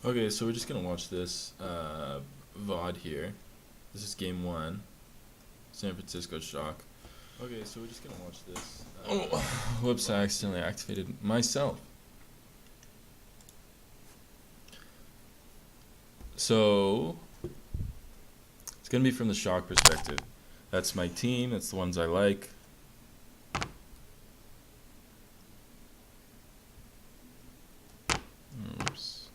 Okay, so we're just gonna watch this VOD here. This is game one, San Francisco Shock. Okay, so we're just gonna watch this. Oh, whoops! I accidentally activated myself. So it's gonna be from the Shock perspective. That's my team. That's the ones I like. Oops.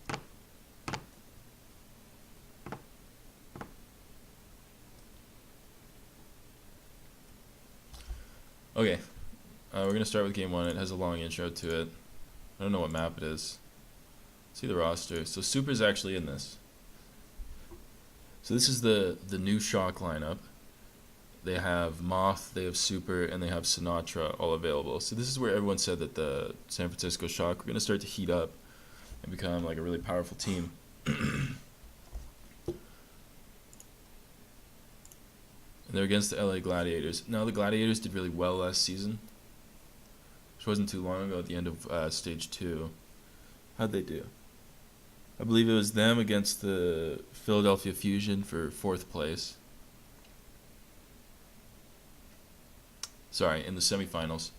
Okay, we're gonna start with game one. It has a long intro to it. I don't know what map it is. See the roster. So Super's actually in this. So this is the new Shock lineup. They have Moth, they have Super, and they have Sinatra all available. So this is where everyone said that the San Francisco Shock were gonna start to heat up and become like a really powerful team. And they're against the LA Gladiators. Now the Gladiators did really well last season, which wasn't too long ago at the end of stage 2. How'd they do? I believe it was them against the Philadelphia Fusion for 4th place. Sorry, in the semifinals.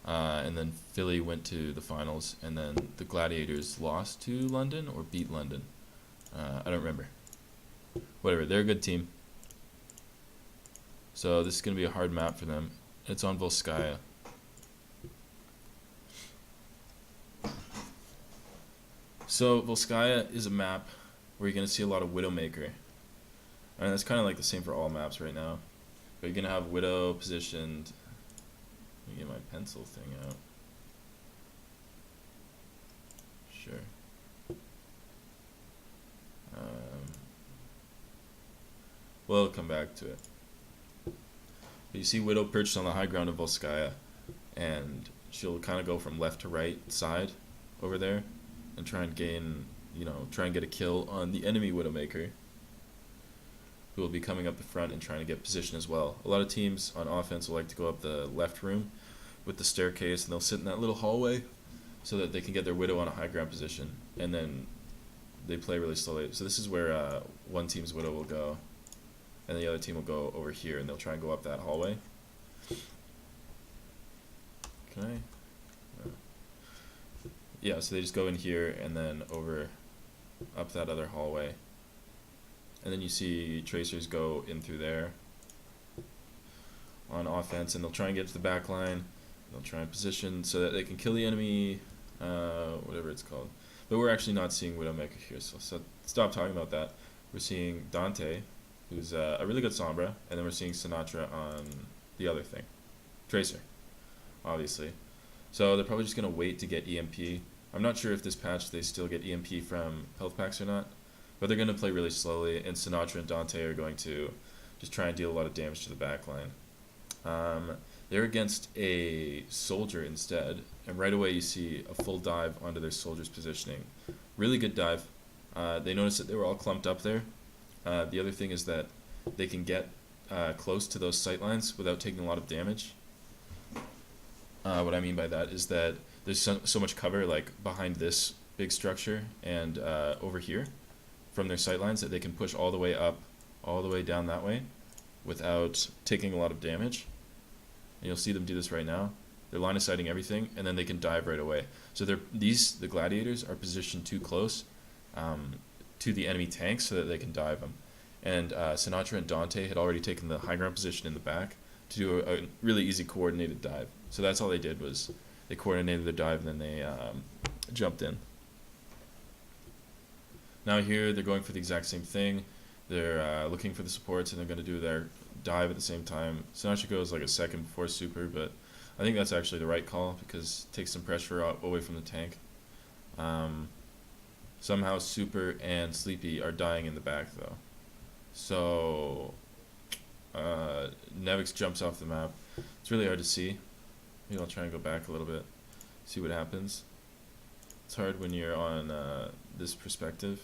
And then Philly went to the finals, and then the Gladiators lost to London or beat London. I don't remember. Whatever, they're a good team. So this is going to be a hard map for them. It's on Volskaya. So Volskaya is a map where you're going to see a lot of Widowmaker. And that's kind of like the same for all maps right now. But you're going to have Widow positioned. Let me get my pencil thing out. Sure. We'll come back to it. But you see Widow perched on the high ground of Volskaya, and she'll kind of go from left to right side over there and try and gain, try and get a kill on the enemy Widowmaker, who will be coming up the front and trying to get position as well. A lot of teams on offense will like to go up the left room with the staircase, and they'll sit in that little hallway so that they can get their Widow on a high ground position, and then they play really slowly. So this is where one team's Widow will go, and the other team will go over here, and they'll try and go up that hallway. Can I? No. Yeah, so they just go in here and then over up that other hallway. And then you see Tracers go in through there on offense, and they'll try and get to the back line. They'll try and position so that they can kill the enemy, whatever it's called. But we're actually not seeing Widowmaker here, so stop talking about that. We're seeing Dante, who's a really good Sombra, and then we're seeing Sinatra on the other thing. Tracer, obviously. So they're probably just going to wait to get EMP. I'm not sure if this patch they still get EMP from health packs or not, but they're going to play really slowly, and Sinatra and Dante are going to just try and deal a lot of damage to the back line. They're against a soldier instead, and right away you see a full dive onto their soldier's positioning. Really good dive. They noticed that they were all clumped up there. The other thing is that they can get close to those sight lines without taking a lot of damage. What I mean by that is that there's so much cover like behind this big structure and over here from their sight lines that they can push all the way up, all the way down that way without taking a lot of damage. And you'll see them do this right now. They're line of sighting everything, and then they can dive right away. So the Gladiators are positioned too close to the enemy tanks so that they can dive them. And Sinatra and Dante had already taken the high ground position in the back to do a really easy coordinated dive. So that's all they did was they coordinated the dive and then they jumped in. Now here they're going for the exact same thing. They're looking for the supports and they're going to do their dive at the same time. Sinatra goes like a second before Super, but I think that's actually the right call because it takes some pressure away from the tank. Somehow Super and Sleepy are dying in the back though. So Nevix jumps off the map. It's really hard to see. Maybe I'll try and go back a little bit, see what happens. It's hard when you're on this perspective.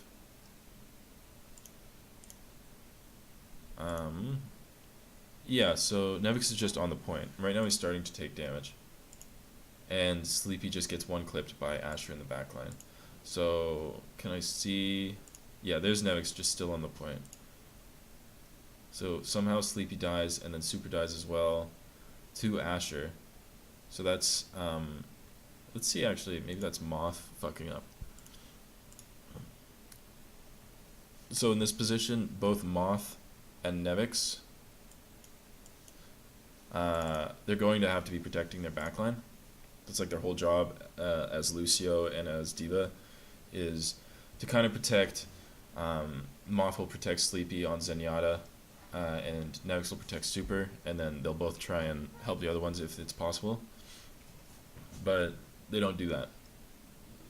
Yeah, so Nevix is just on the point. Right now he's starting to take damage. And Sleepy just gets one clipped by Asher in the backline. So can I see? Yeah, there's Nevix just still on the point. So somehow Sleepy dies and then Super dies as well to Asher. So that's let's see, actually maybe that's Moth fucking up. So in this position, both Moth and Nevix, they're going to have to be protecting their backline. That's like their whole job as Lucio and as D.Va, is to kind of protect. Moth will protect Sleepy on Zenyatta, and Nevix will protect Super, and then they'll both try and help the other ones if it's possible. But they don't do that.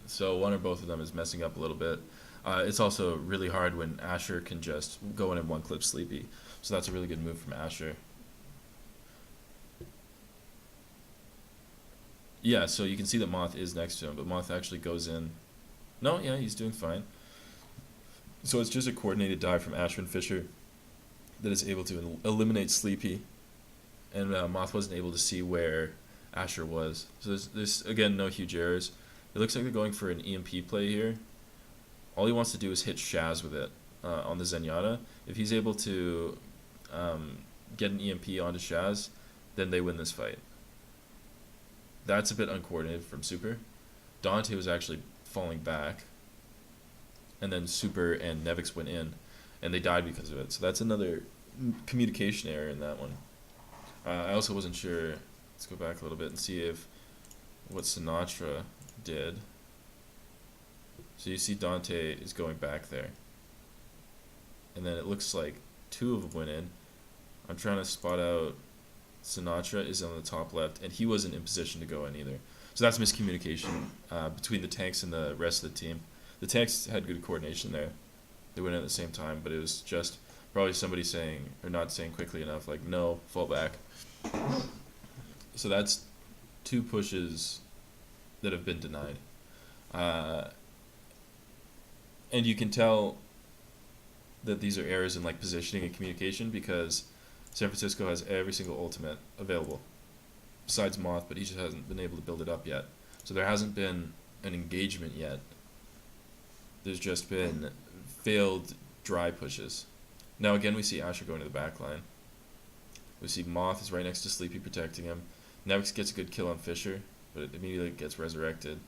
So one or both of them is messing up a little bit. It's also really hard when Asher can just go in and one-clip Sleepy. So that's a really good move from Asher. Yeah, so you can see that Moth is next to him, but Moth actually goes in. No, yeah, he's doing fine. So it's just a coordinated dive from Asher and Fisher that is able to eliminate Sleepy. And Moth wasn't able to see where Asher was. So there's again, no huge errors. It looks like they're going for an EMP play here. All he wants to do is hit Shaz with it on the Zenyatta. If he's able to get an EMP onto Shaz, then they win this fight. That's a bit uncoordinated from Super. Dante was actually falling back, and then Super and Nevix went in, and they died because of it. So that's another communication error in that one. I also wasn't sure. Let's go back a little bit and see if what Sinatra did. So you see Dante is going back there, and then it looks like two of them went in. I'm trying to spot out. Sinatra is on the top left, and he wasn't in position to go in either. So that's miscommunication between the tanks and the rest of the team. The tanks had good coordination there. They went in at the same time, but it was just probably somebody saying, or not saying quickly enough, like, no, fall back. So that's two pushes that have been denied. And you can tell that these are errors in like positioning and communication because San Francisco has every single ultimate available, besides Moth, but he just hasn't been able to build it up yet. So there hasn't been an engagement yet. There's just been failed dry pushes. Now again, we see Asher going to the back line. We see Moth is right next to Sleepy protecting him. Nevix gets a good kill on Fisher, but it immediately gets resurrected.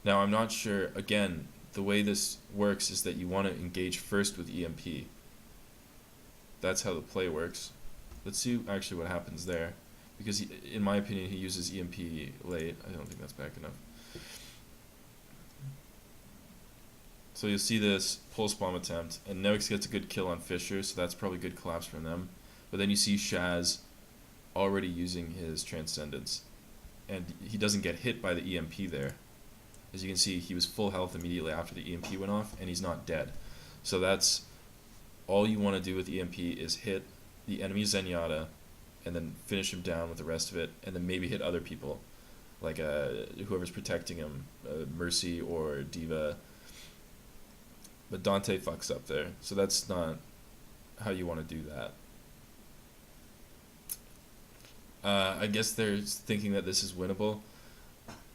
Now I'm not sure, again, the way this works is that you want to engage first with EMP. That's how the play works. Let's see actually what happens there. Because in my opinion, he uses EMP late. I don't think that's back enough. So you'll see this pulse bomb attempt, and Nevix gets a good kill on Fisher, so that's probably good collapse from them. But then you see Shaz already using his Transcendence, and he doesn't get hit by the EMP there. As you can see, he was full health immediately after the EMP went off, and he's not dead. So that's all you want to do with EMP is hit the enemy Zenyatta, and then finish him down with the rest of it, and then maybe hit other people, like whoever's protecting him, Mercy or D.Va. But Dante fucks up there, so that's not how you want to do that. I guess they're thinking that this is winnable,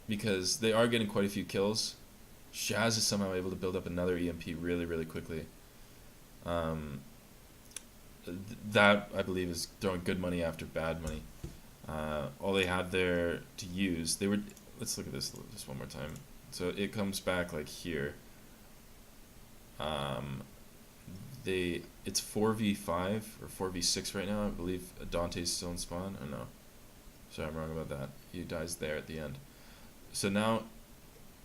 because they are getting quite a few kills. Shaz is somehow able to build up another EMP really, really quickly. That, I believe, is throwing good money after bad money. All they had there to use, they were... Let's look at this just one more time. So it comes back like here. It's 4v5 or 4v6 right now. I believe Dante's still in spawn. Oh no. Sorry, I'm wrong about that. He dies there at the end. So now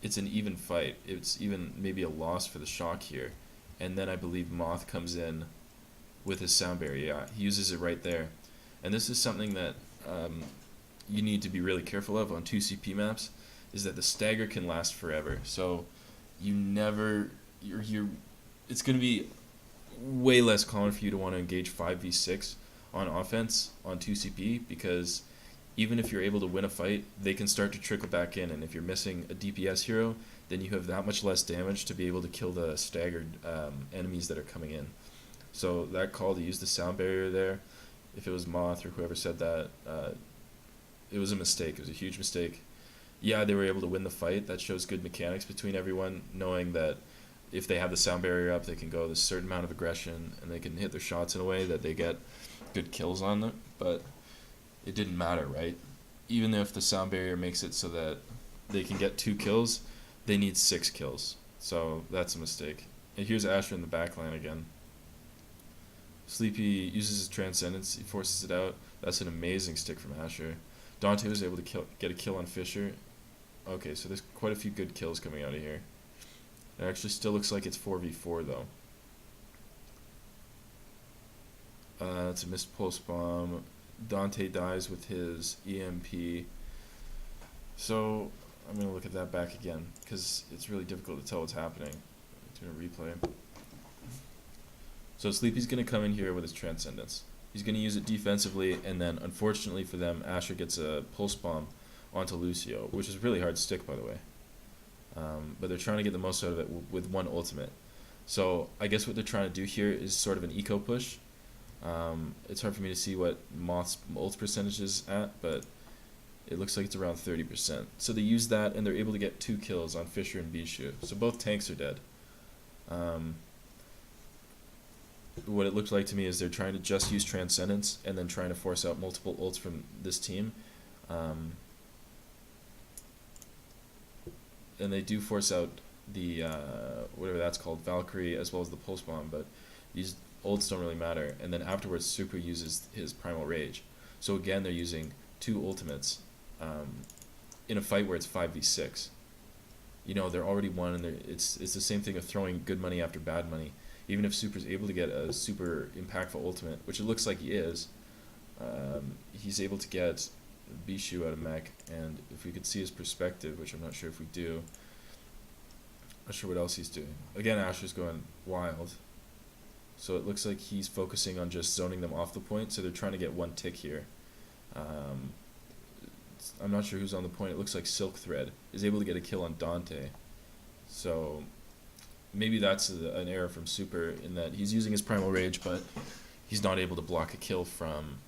it's an even fight. It's even maybe a loss for the Shock here. And then I believe Moth comes in with his sound barrier. Yeah, he uses it right there. And this is something that you need to be really careful of on 2CP maps, is that the stagger can last forever. So you never... it's going to be way less common for you to want to engage 5v6 on offense on 2CP, because even if you're able to win a fight, they can start to trickle back in, and if you're missing a DPS hero, then you have that much less damage to be able to kill the staggered enemies that are coming in. So that call to use the sound barrier there, if it was Moth or whoever said that, it was a mistake. It was a huge mistake. yeah, they were able to win the fight. That shows good mechanics between everyone, knowing that if they have the sound barrier up, they can go with a certain amount of aggression and they can hit their shots in a way that they get good kills on them. But it didn't matter, right? Even if the sound barrier makes it so that they can get 2 kills, they need 6 kills. So that's a mistake. And here's Asher in the backline again. Sleepy uses his Transcendence, he forces it out. That's an amazing stick from Asher. Dante was able to get a kill on Fisher. Okay, so there's quite a few good kills coming out of here. It actually still looks like it's 4v4 though. It's a missed pulse bomb. Dante dies with his EMP. So I'm going to look at that back again because it's really difficult to tell what's happening. I'm going to replay. So Sleepy's going to come in here with his Transcendence. He's going to use it defensively, and then unfortunately for them, Asher gets a pulse bomb onto Lucio, which is really hard to stick, by the way. But they're trying to get the most out of it with one ultimate. So I guess what they're trying to do here is sort of an eco push. It's hard for me to see what Moth's ult percentage is at, but it looks like it's around 30%. So they use that, and they're able to get 2 kills on Fisher and Bishu. So both tanks are dead. What it looked like to me is they're trying to just use Transcendence and then trying to force out multiple ults from this team. And they do force out the, whatever that's called, Valkyrie, as well as the Pulse Bomb, but these ults don't really matter. And then afterwards, Super uses his Primal Rage. So again, they're using 2 ultimates in a fight where it's 5v6. You know, they're already won, and it's the same thing of throwing good money after bad money. Even if Super's able to get a super impactful ultimate, which it looks like he is, he's able to get Bishu out of mech, and if we could see his perspective, which I'm not sure if we do, not sure what else he's doing. Again, Asher's going wild, so it looks like he's focusing on just zoning them off the point, so they're trying to get 1 tick here. I'm not sure who's on the point. It looks like Silk Thread is able to get a kill on Dante, so maybe that's an error from Super in that he's using his Primal Rage, but he's not able to block a kill from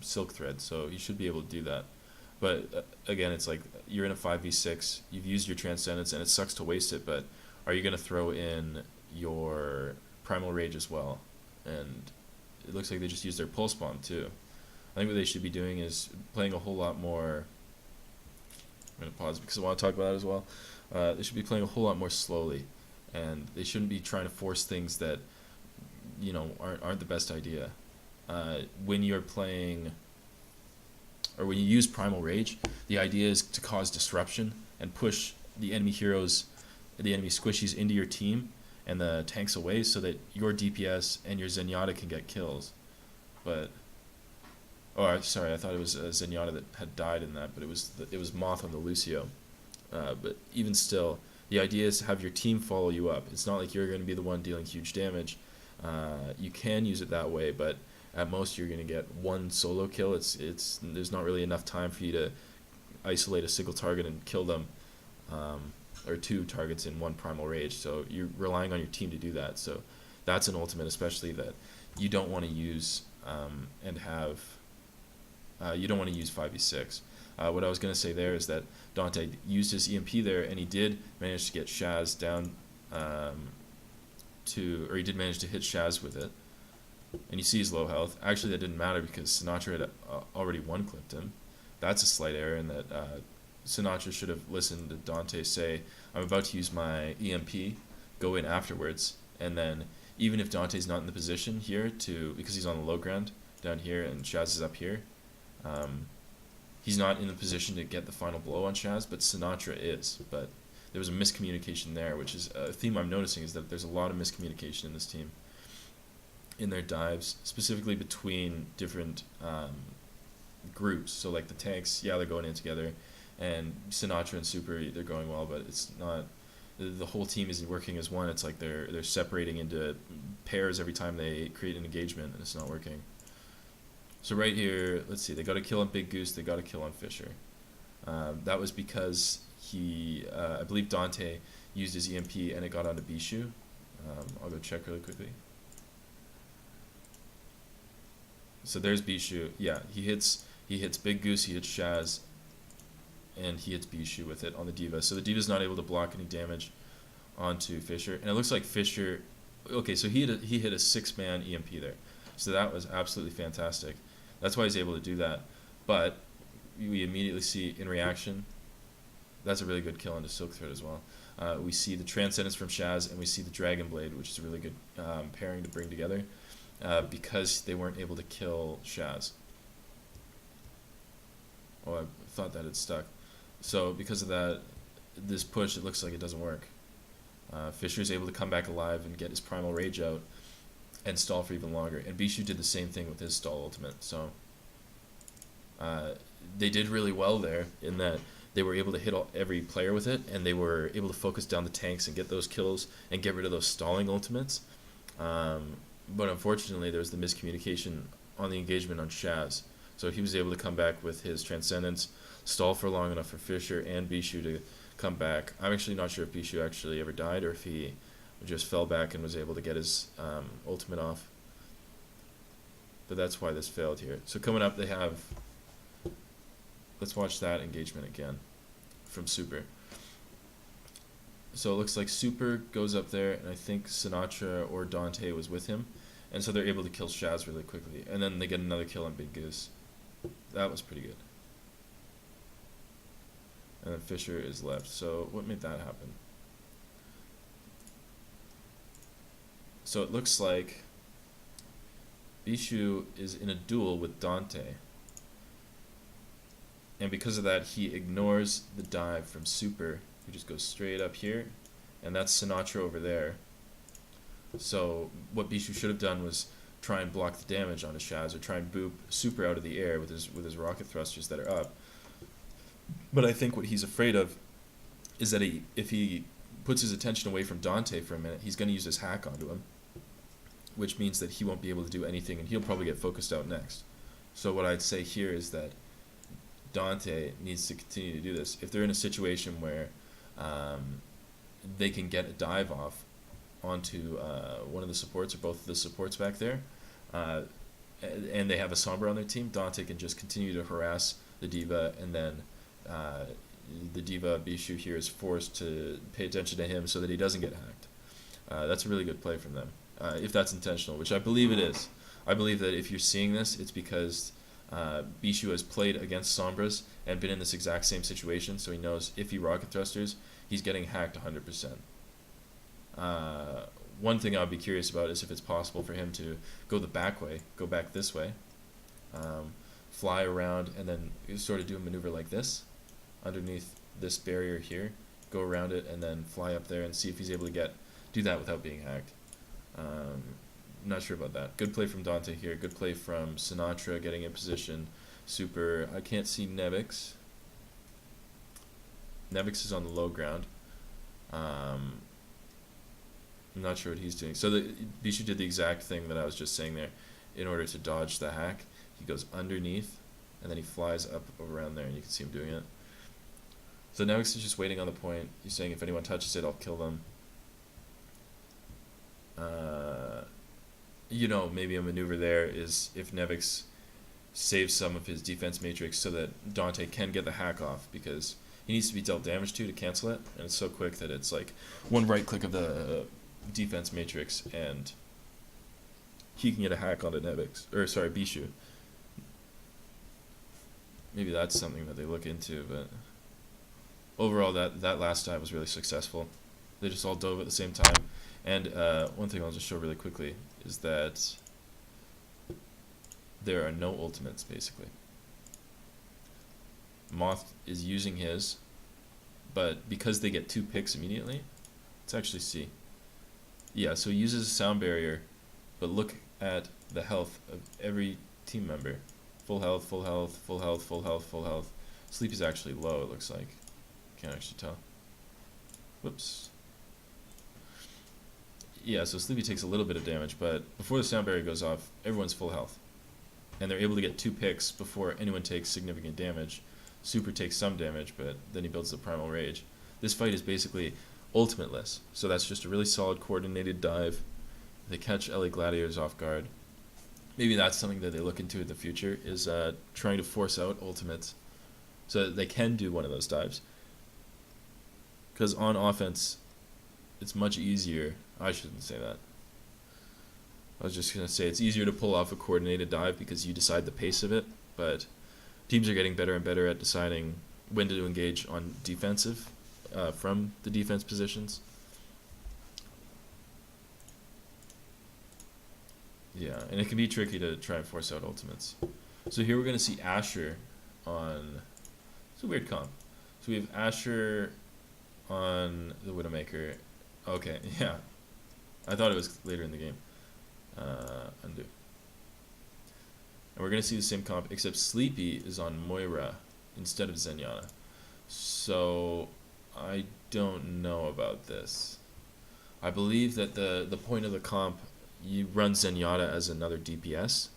Silk Thread, so he should be able to do that. But again, it's like you're in a 5v6, you've used your Transcendence, and it sucks to waste it, but are you going to throw in your Primal Rage as well? And it looks like they just used their Pulse Bomb too. I think what they should be doing is playing a whole lot more. I'm going to pause because I want to talk about that as well. They should be playing a whole lot more slowly, and they shouldn't be trying to force things that, you know, aren't the best idea. When you're playing, or when you use Primal Rage, the idea is to cause disruption and push the enemy heroes, the enemy squishies into your team and the tanks away so that your DPS and your Zenyatta can get kills. But, oh, sorry, I thought it was Zenyatta that had died in that, but it was Moth on the Lucio. But even still, the idea is to have your team follow you up. It's not like you're going to be the one dealing huge damage. You can use it that way, but at most you're going to get 1 solo kill. There's not really enough time for you to isolate a single target and kill them, or 2 targets in 1 Primal Rage. So you're relying on your team to do that. So that's an ultimate, especially that you don't want to use you don't want to use 5v6. What I was going to say there is that Dante used his EMP there, and he did manage to get Shaz down or he did manage to hit Shaz with it. And you see his low health. Actually, that didn't matter because Sinatra had already 1-clipped him. That's a slight error in that Sinatra should have listened to Dante say, I'm about to use my EMP, go in afterwards. And then even if Dante's not in the position here because he's on the low ground down here and Shaz is up here, he's not in the position to get the final blow on Shaz, but Sinatra is. But there was a miscommunication there, which is a theme I'm noticing, is that there's a lot of miscommunication in this team, in their dives, specifically between different groups. So like the tanks, yeah, they're going in together, and Sinatra and Super, they're going well, but it's not, the whole team isn't working as one. It's like they're separating into pairs every time they create an engagement, and it's not working. So right here, let's see, they got a kill on Big Goose, they got a kill on Fisher. That was because I believe Dante used his EMP and it got onto Bishu. I'll go check really quickly. So there's Bishu. Yeah, he hits Big Goose, he hits Shaz. and he hits Bishu with it on the D.Va. So the D.Va's not able to block any damage onto Fisher, and it looks like Fisher. Okay, so he hit a 6-man EMP there, so that was absolutely fantastic. That's why he's able to do that. But we immediately see in reaction, that's a really good kill into Silk Thread as well. We see the Transcendence from Shaz, and we see the Dragon Blade, which is a really good pairing to bring together, because they weren't able to kill Shaz. Oh, I thought that had stuck. So because of that, this push, it looks like it doesn't work. Fisher's able to come back alive and get his Primal Rage out and stall for even longer. And Bishu did the same thing with his stall ultimate. So they did really well there in that they were able to hit every player with it, and they were able to focus down the tanks and get those kills and get rid of those stalling ultimates. But unfortunately, there was the miscommunication on the engagement on Shaz. So he was able to come back with his Transcendence, stall for long enough for Fisher and Bishu to come back. I'm actually not sure if Bishu actually ever died or if he just fell back and was able to get his ultimate off. But that's why this failed here. So coming up, they have... Let's watch that engagement again from Super. So it looks like Super goes up there, and I think Sinatra or Dante was with him. And so they're able to kill Shaz really quickly. And then they get another kill on Big Goose. That was pretty good. And then Fisher is left. So what made that happen? So it looks like Bishu is in a duel with Dante. And because of that, he ignores the dive from Super. He just goes straight up here. And that's Sinatra over there. So what Bishu should have done was try and block the damage onto Shaz, or try and boop Super out of the air with his rocket thrusters that are up. But I think what he's afraid of is that if he puts his attention away from Dante for a minute, he's going to use his hack onto him, which means that he won't be able to do anything, and he'll probably get focused out next. So what I'd say here is that Dante needs to continue to do this. If they're in a situation where they can get a dive off onto one of the supports or both of the supports back there, and they have a Sombra on their team, Dante can just continue to harass the D.Va, and then the D.Va Bishu here is forced to pay attention to him so that he doesn't get hacked. That's a really good play from them, if that's intentional, which I believe it is. I believe that if you're seeing this, it's because Bishu has played against Sombras and been in this exact same situation, so he knows if he rocket thrusters, he's getting hacked 100%. One thing I would be curious about is if it's possible for him to go the back way, go back this way, fly around, and then sort of do a maneuver like this, underneath this barrier here, go around it, and then fly up there and see if he's able to do that without being hacked. Not sure about that. Good play from Dante here. Good play from Sinatra getting in position. Super. I can't see Nevix. Nevix is on the low ground. I'm not sure what he's doing. So Bishu did the exact thing that I was just saying there. In order to dodge the hack, he goes underneath, and then he flies up around there, and you can see him doing it. So Nevix is just waiting on the point. He's saying if anyone touches it, I'll kill them. Maybe a maneuver there is if Nevix saves some of his defense matrix so that Dante can get the hack off, because he needs to be dealt damage to cancel it, and it's so quick that it's like one right click of the defense matrix and he can get a hack onto Bishu. Maybe that's something that they look into, but overall that last dive was really successful. They just all dove at the same time. And one thing I'll just show really quickly is that there are no ultimates, basically. Moth is using his, but because they get 2 picks immediately, let's actually see. Yeah, so he uses a sound barrier, but look at the health of every team member. Full health, full health, full health, full health, full health. Sleep is actually low, it looks like. Can't actually tell. Whoops. Yeah, so Sleepy takes a little bit of damage, but before the sound barrier goes off, everyone's full health. And they're able to get 2 picks before anyone takes significant damage. Super takes some damage, but then he builds the Primal Rage. This fight is basically ultimateless, so that's just a really solid coordinated dive. They catch LAGladiators off guard. Maybe that's something that they look into in the future, is trying to force out ultimates so that they can do one of those dives. Because on offense, it's much easier. I shouldn't say that. I was just going to say it's easier to pull off a coordinated dive because you decide the pace of it, but teams are getting better and better at deciding when to engage on defensive from the defense positions. Yeah, and it can be tricky to try and force out ultimates. So here we're going to see Asher on... It's a weird comp. So we have Asher on the Widowmaker. Okay, yeah. I thought it was later in the game. Undo. And we're going to see the same comp, except Sleepy is on Moira instead of Zenyatta. So I don't know about this. I believe that the point of the comp, you run Zenyatta as another DPS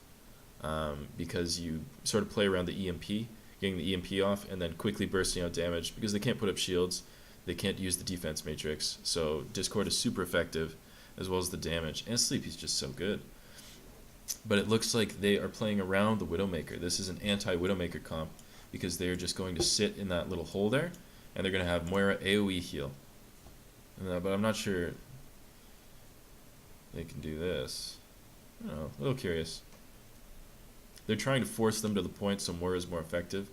because you sort of play around the EMP, getting the EMP off, and then quickly bursting out damage because they can't put up shields. They can't use the defense matrix. So Discord is super effective, as well as the damage. And Sleepy's just so good. But it looks like they are playing around the Widowmaker. This is an anti-Widowmaker comp because they're just going to sit in that little hole there, and they're going to have Moira AoE heal. But I'm not sure they can do this. I don't know, a little curious. They're trying to force them to the point so Moira's more effective.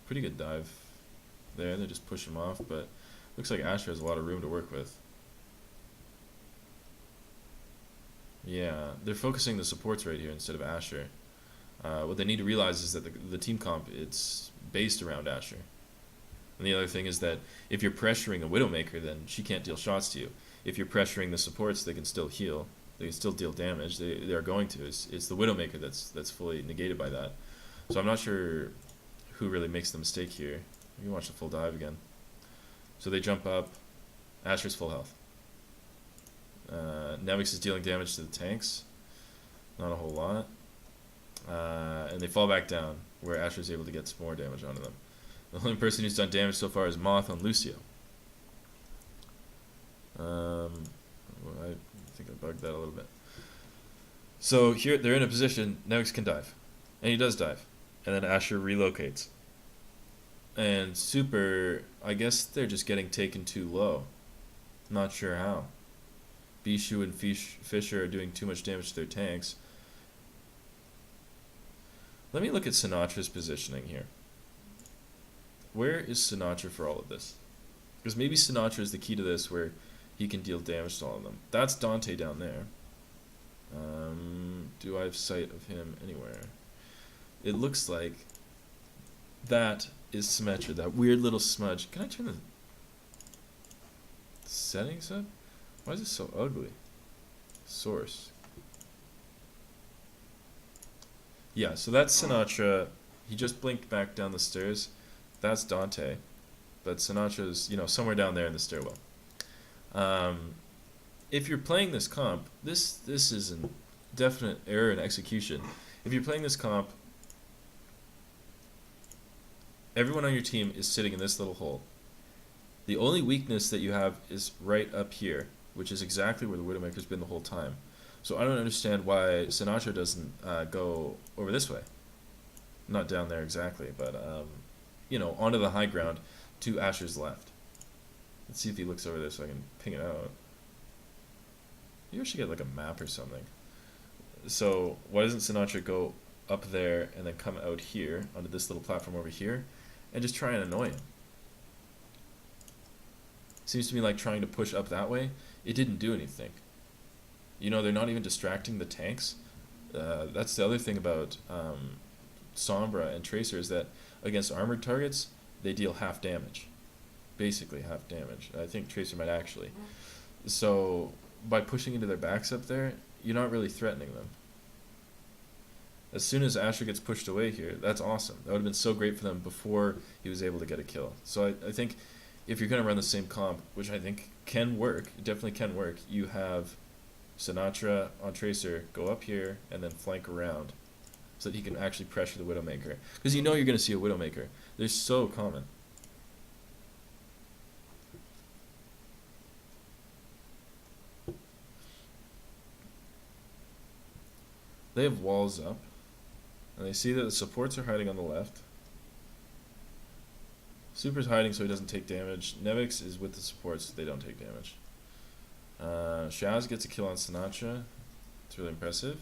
Pretty good dive there. They just push him off, but looks like Asher has a lot of room to work with. Yeah, they're focusing the supports right here instead of Asher. What they need to realize is that the team comp, it's based around Asher. And the other thing is that if you're pressuring a Widowmaker, then she can't deal shots to you. If you're pressuring the supports, they can still heal. They can still deal damage. They are going to. It's the Widowmaker that's fully negated by that. So I'm not sure who really makes the mistake here. You can watch the full dive again. So they jump up. Asher's full health. Nevix is dealing damage to the tanks. Not a whole lot. And they fall back down, where Asher's able to get some more damage onto them. The only person who's done damage so far is Moth on Lucio. Well, I think I bugged that a little bit. So here they're in a position, Nevix can dive. And he does dive. And then Asher relocates. And Super, I guess they're just getting taken too low. Not sure how. Bishu and Fisher are doing too much damage to their tanks. Let me look at Sinatra's positioning here. Where is Sinatra for all of this? Because maybe Sinatra is the key to this, where he can deal damage to all of them. That's Dante down there. Do I have sight of him anywhere? It looks like that is Symmetra, that weird little smudge. Can I turn the settings up? Why is it so ugly? Source. Yeah, so that's Sinatra. He just blinked back down the stairs. That's Dante. But Sinatra's, somewhere down there in the stairwell. If you're playing this comp, this is a definite error in execution. If you're playing this comp, everyone on your team is sitting in this little hole. The only weakness that you have is right up here, which is exactly where the Widowmaker's been the whole time. So I don't understand why Sinatra doesn't go over this way. Not down there exactly, but, onto the high ground to Asher's left. Let's see if he looks over there so I can ping it out. Maybe I should get like a map or something. So why doesn't Sinatra go up there and then come out here onto this little platform over here and just try and annoy him? Seems to me like trying to push up that way, it didn't do anything. They're not even distracting the tanks. That's the other thing about Sombra and Tracer, is that against armored targets, they deal half damage. Basically half damage. I think Tracer might actually. So by pushing into their backs up there, you're not really threatening them. As soon as Asher gets pushed away here, that's awesome. That would have been so great for them before he was able to get a kill. So I think if you're going to run the same comp, which I think can work, it definitely can work, you have Sinatra on Tracer go up here and then flank around so that he can actually pressure the Widowmaker. Because you're going to see a Widowmaker. They're so common. They have walls up. And they see that the supports are hiding on the left. Super's hiding so he doesn't take damage. Nevix is with the supports so they don't take damage. Shaz gets a kill on Sinatra. It's really impressive.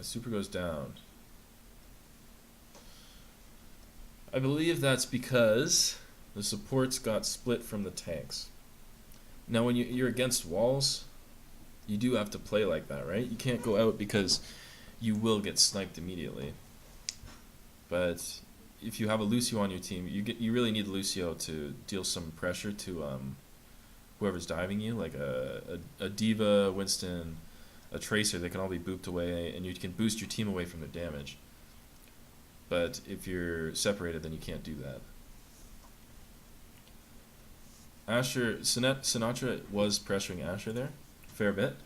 Super goes down. I believe that's because the supports got split from the tanks. Now when you're against walls, you do have to play like that, right? You can't go out because you will get sniped immediately. But if you have a Lucio on your team, you really need Lucio to deal some pressure to whoever's diving you, like a Diva, Winston, a Tracer. They can all be booped away, and you can boost your team away from their damage. But if you're separated, then you can't do that. Asher, Sinatra was pressuring Asher there a fair bit.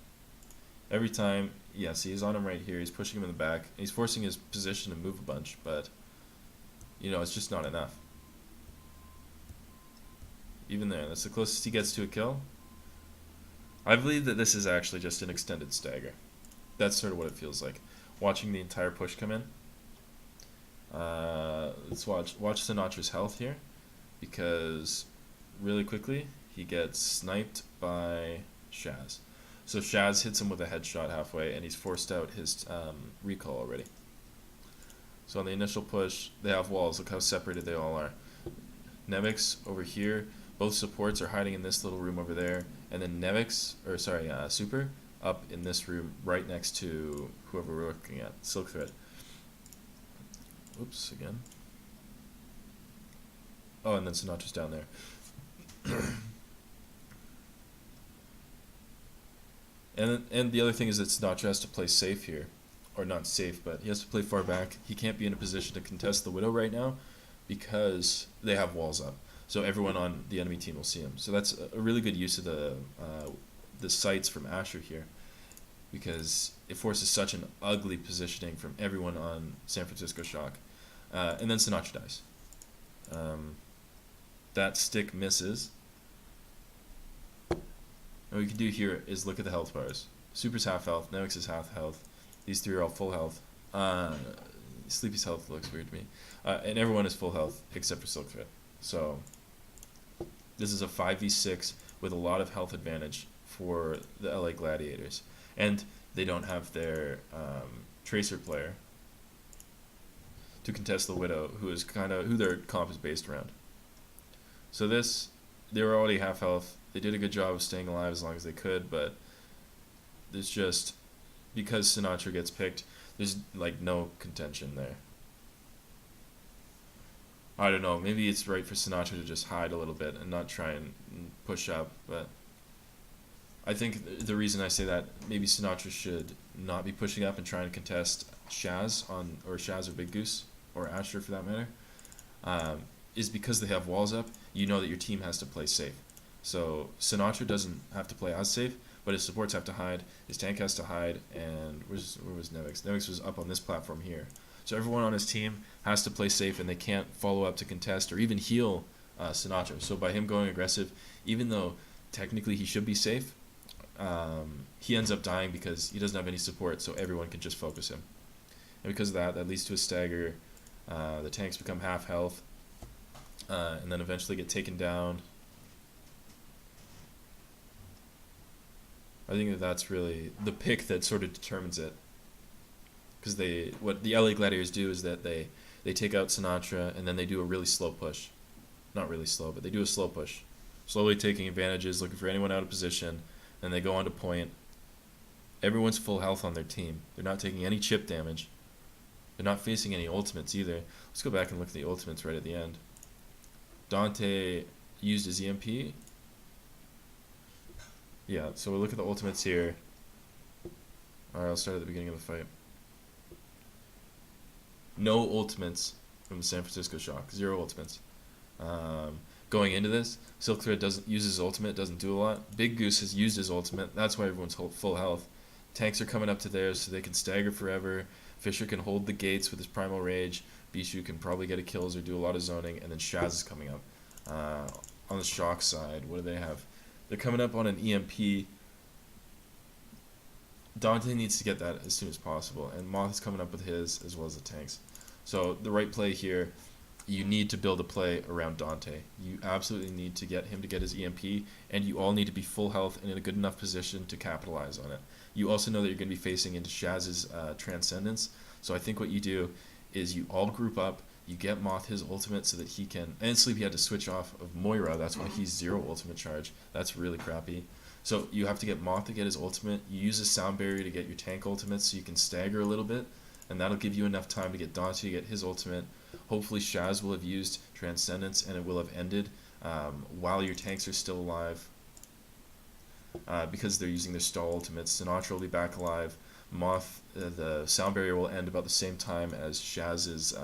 Every time, yes, he's on him right here. He's pushing him in the back. He's forcing his position to move a bunch, but you know, it's just not enough. Even there, that's the closest he gets to a kill. I believe that this is actually just an extended stagger. That's sort of what it feels like. Watching the entire push come in. Let's watch Sinatra's health here, because really quickly he gets sniped by Shaz. So Shaz hits him with a headshot halfway, and he's forced out his recall already. So on the initial push, they have walls. Look how separated they all are. Nevix over here. Both supports are hiding in this little room over there, and then Super up in this room right next to whoever we're looking at, Silk Thread. Oops, again. Oh, and then Sinatra's down there. And the other thing is that Sinatra has to play safe here. Or not safe, but he has to play far back. He can't be in a position to contest the Widow right now because they have walls up. So everyone on the enemy team will see him. So that's a really good use of the sights from Asher here, because it forces such an ugly positioning from everyone on San Francisco Shock. And then Sinatra dies. That stick misses. And what we can do here is look at the health bars. Super's half health, Nevix is half health. These three are all full health. Sleepy's health looks weird to me. And everyone is full health except for Silk Thread. So this is a 5v6 with a lot of health advantage for the LA Gladiators. And they don't have their Tracer player to contest the Widow, who their comp is based around. So they were already half health. They did a good job of staying alive as long as they could, but there's just, because Sinatra gets picked, there's like no contention there. I don't know, maybe it's right for Sinatra to just hide a little bit and not try and push up, but I think the reason I say that, maybe Sinatra should not be pushing up and trying to contest Shaz or Big Goose, or Asher for that matter, is because they have walls up. You know that your team has to play safe. So Sinatra doesn't have to play as safe, but his supports have to hide, his tank has to hide, and where was Nevix? Nevix was up on this platform here. So everyone on his team has to play safe, and they can't follow up to contest or even heal Sinatra. So by him going aggressive, even though technically he should be safe, he ends up dying because he doesn't have any support, so everyone can just focus him. And because of that leads to a stagger. The tanks become half health, and then eventually get taken down. I think that's really the pick that sort of determines it. Because what the LA Gladiators do is that they take out Sinatra, and then they do a really slow push. Not really slow, but they do a slow push. Slowly taking advantages, looking for anyone out of position, and they go on to point. Everyone's full health on their team. They're not taking any chip damage. They're not facing any ultimates either. Let's go back and look at the ultimates right at the end. Dante used his EMP. Yeah, so we'll look at the ultimates here. Alright, I'll start at the beginning of the fight. No ultimates from the San Francisco Shock. 0 ultimates. Going into this, Silk Thread doesn't use his ultimate, doesn't do a lot. Big Goose has used his ultimate. That's why everyone's full health. Tanks are coming up to theirs so they can stagger forever. Fisher can hold the gates with his Primal Rage. Bishu can probably get a kills or do a lot of zoning. And then Shaz is coming up. On the Shock side, what do they have? They're coming up on an EMP. Dante needs to get that as soon as possible, and Moth is coming up with his as well as the tanks. So the right play here, you need to build a play around Dante. You absolutely need to get him to get his EMP, and you all need to be full health and in a good enough position to capitalize on it. You also know that you're going to be facing into Shaz's Transcendence, so I think what you do is you all group up, you get Moth his ultimate so that he can, and Sleepy had to switch off of Moira, that's why he's 0 ultimate charge. That's really crappy. So you have to get Moth to get his ultimate, you use a sound barrier to get your tank ultimate so you can stagger a little bit, and that'll give you enough time to get Dante to get his ultimate. Hopefully Shaz will have used Transcendence and it will have ended while your tanks are still alive, because they're using their stall ultimates. Sinatra will be back alive. Moth, the sound barrier will end about the same time as Shaz's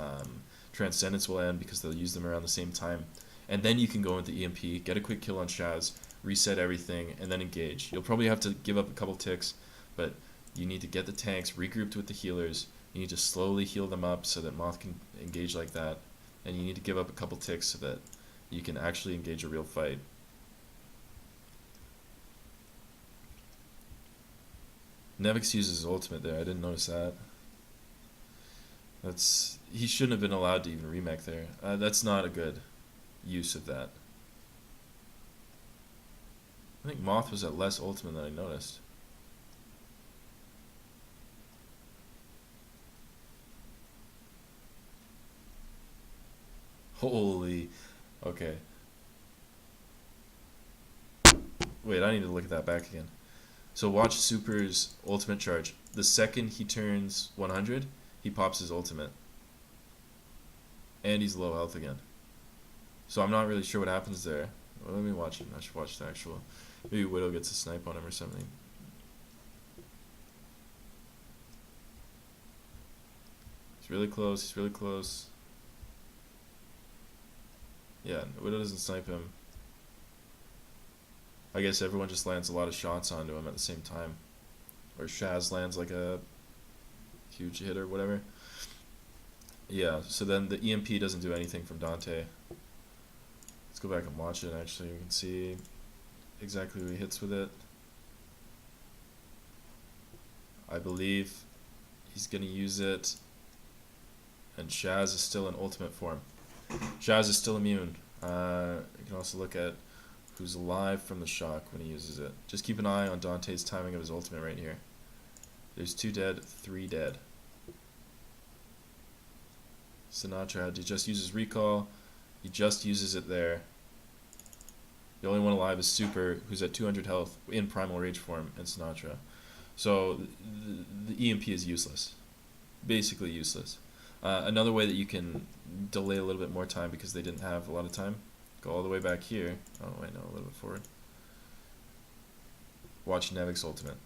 Transcendence will end because they'll use them around the same time. And then you can go into EMP, get a quick kill on Shaz, reset everything, and then engage. You'll probably have to give up a couple ticks, but you need to get the tanks regrouped with the healers. You need to slowly heal them up so that Moth can engage like that, and you need to give up a couple ticks so that you can actually engage a real fight. Nevix uses his ultimate there, I didn't notice that. He shouldn't have been allowed to even remake there. That's not a good use of that. I think Moth was at less ultimate than I noticed. Holy, okay. Wait, I need to look at that back again. So watch Super's ultimate charge. The second he turns 100, he pops his ultimate. And he's low health again. So I'm not really sure what happens there. Well, let me watch it. I should watch the actual. Maybe Widow gets a snipe on him or something. He's really close. He's really close. Yeah, Widow doesn't snipe him. I guess everyone just lands a lot of shots onto him at the same time. Or Shaz lands like a huge hit or whatever. Yeah, so then the EMP doesn't do anything from Dante. Let's go back and watch it actually. We can see exactly who he hits with it. I believe he's going to use it. And Shaz is still in ultimate form. Shaz is still immune. You can also look at who's alive from the shock when he uses it. Just keep an eye on Dante's timing of his ultimate right here. There's 2 dead, 3 dead. Sinatra had to just use his recall. He just uses it there. The only one alive is Super, who's at 200 health in Primal Rage form, and Sinatra. So the EMP is useless. Basically useless. Another way that you can delay a little bit more time because they didn't have a lot of time, go all the way back here. Oh wait, no, a little bit forward. Watch Nevix ultimate.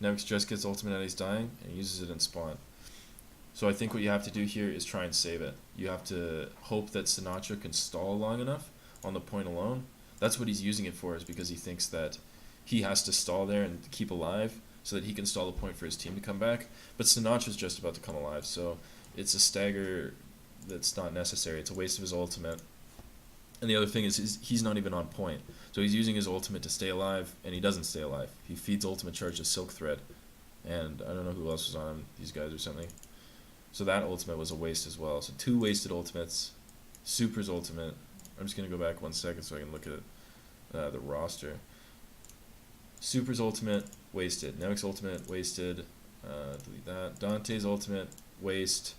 Nevix just gets ultimate and he's dying, and he uses it in spawn. So I think what you have to do here is try and save it. You have to hope that Sinatra can stall long enough on the point alone. That's what he's using it for, is because he thinks that he has to stall there and keep alive so that he can stall the point for his team to come back. But Sinatra's just about to come alive, so it's a stagger that's not necessary. It's a waste of his ultimate. And the other thing is he's not even on point. So he's using his ultimate to stay alive, and he doesn't stay alive. He feeds ultimate charge to Silk Thread. And I don't know who else was on him, these guys or something. So that ultimate was a waste as well. So 2 wasted ultimates. Super's ultimate. I'm just going to go back 1 second so I can look at the roster. Super's ultimate, wasted. Nevix ultimate, wasted. Delete that. Dante's ultimate, waste.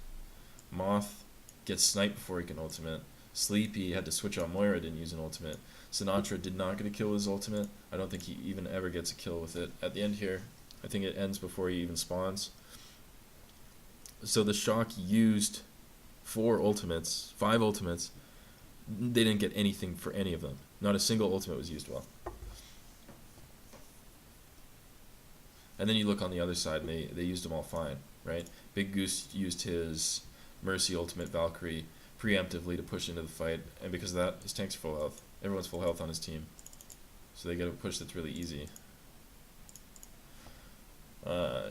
Moth gets sniped before he can ultimate. Sleepy had to switch on Moira, didn't use an ultimate. Sinatra did not get a kill with his ultimate. I don't think he even ever gets a kill with it. At the end here, I think it ends before he even spawns. So the Shock used 4 ultimates, 5 ultimates. They didn't get anything for any of them. Not a single ultimate was used well. And then you look on the other side, and they used them all fine, right? Big Goose used his Mercy ultimate Valkyrie preemptively to push into the fight, and because of that, his tank's full health. Everyone's full health on his team. So they get a push that's really easy.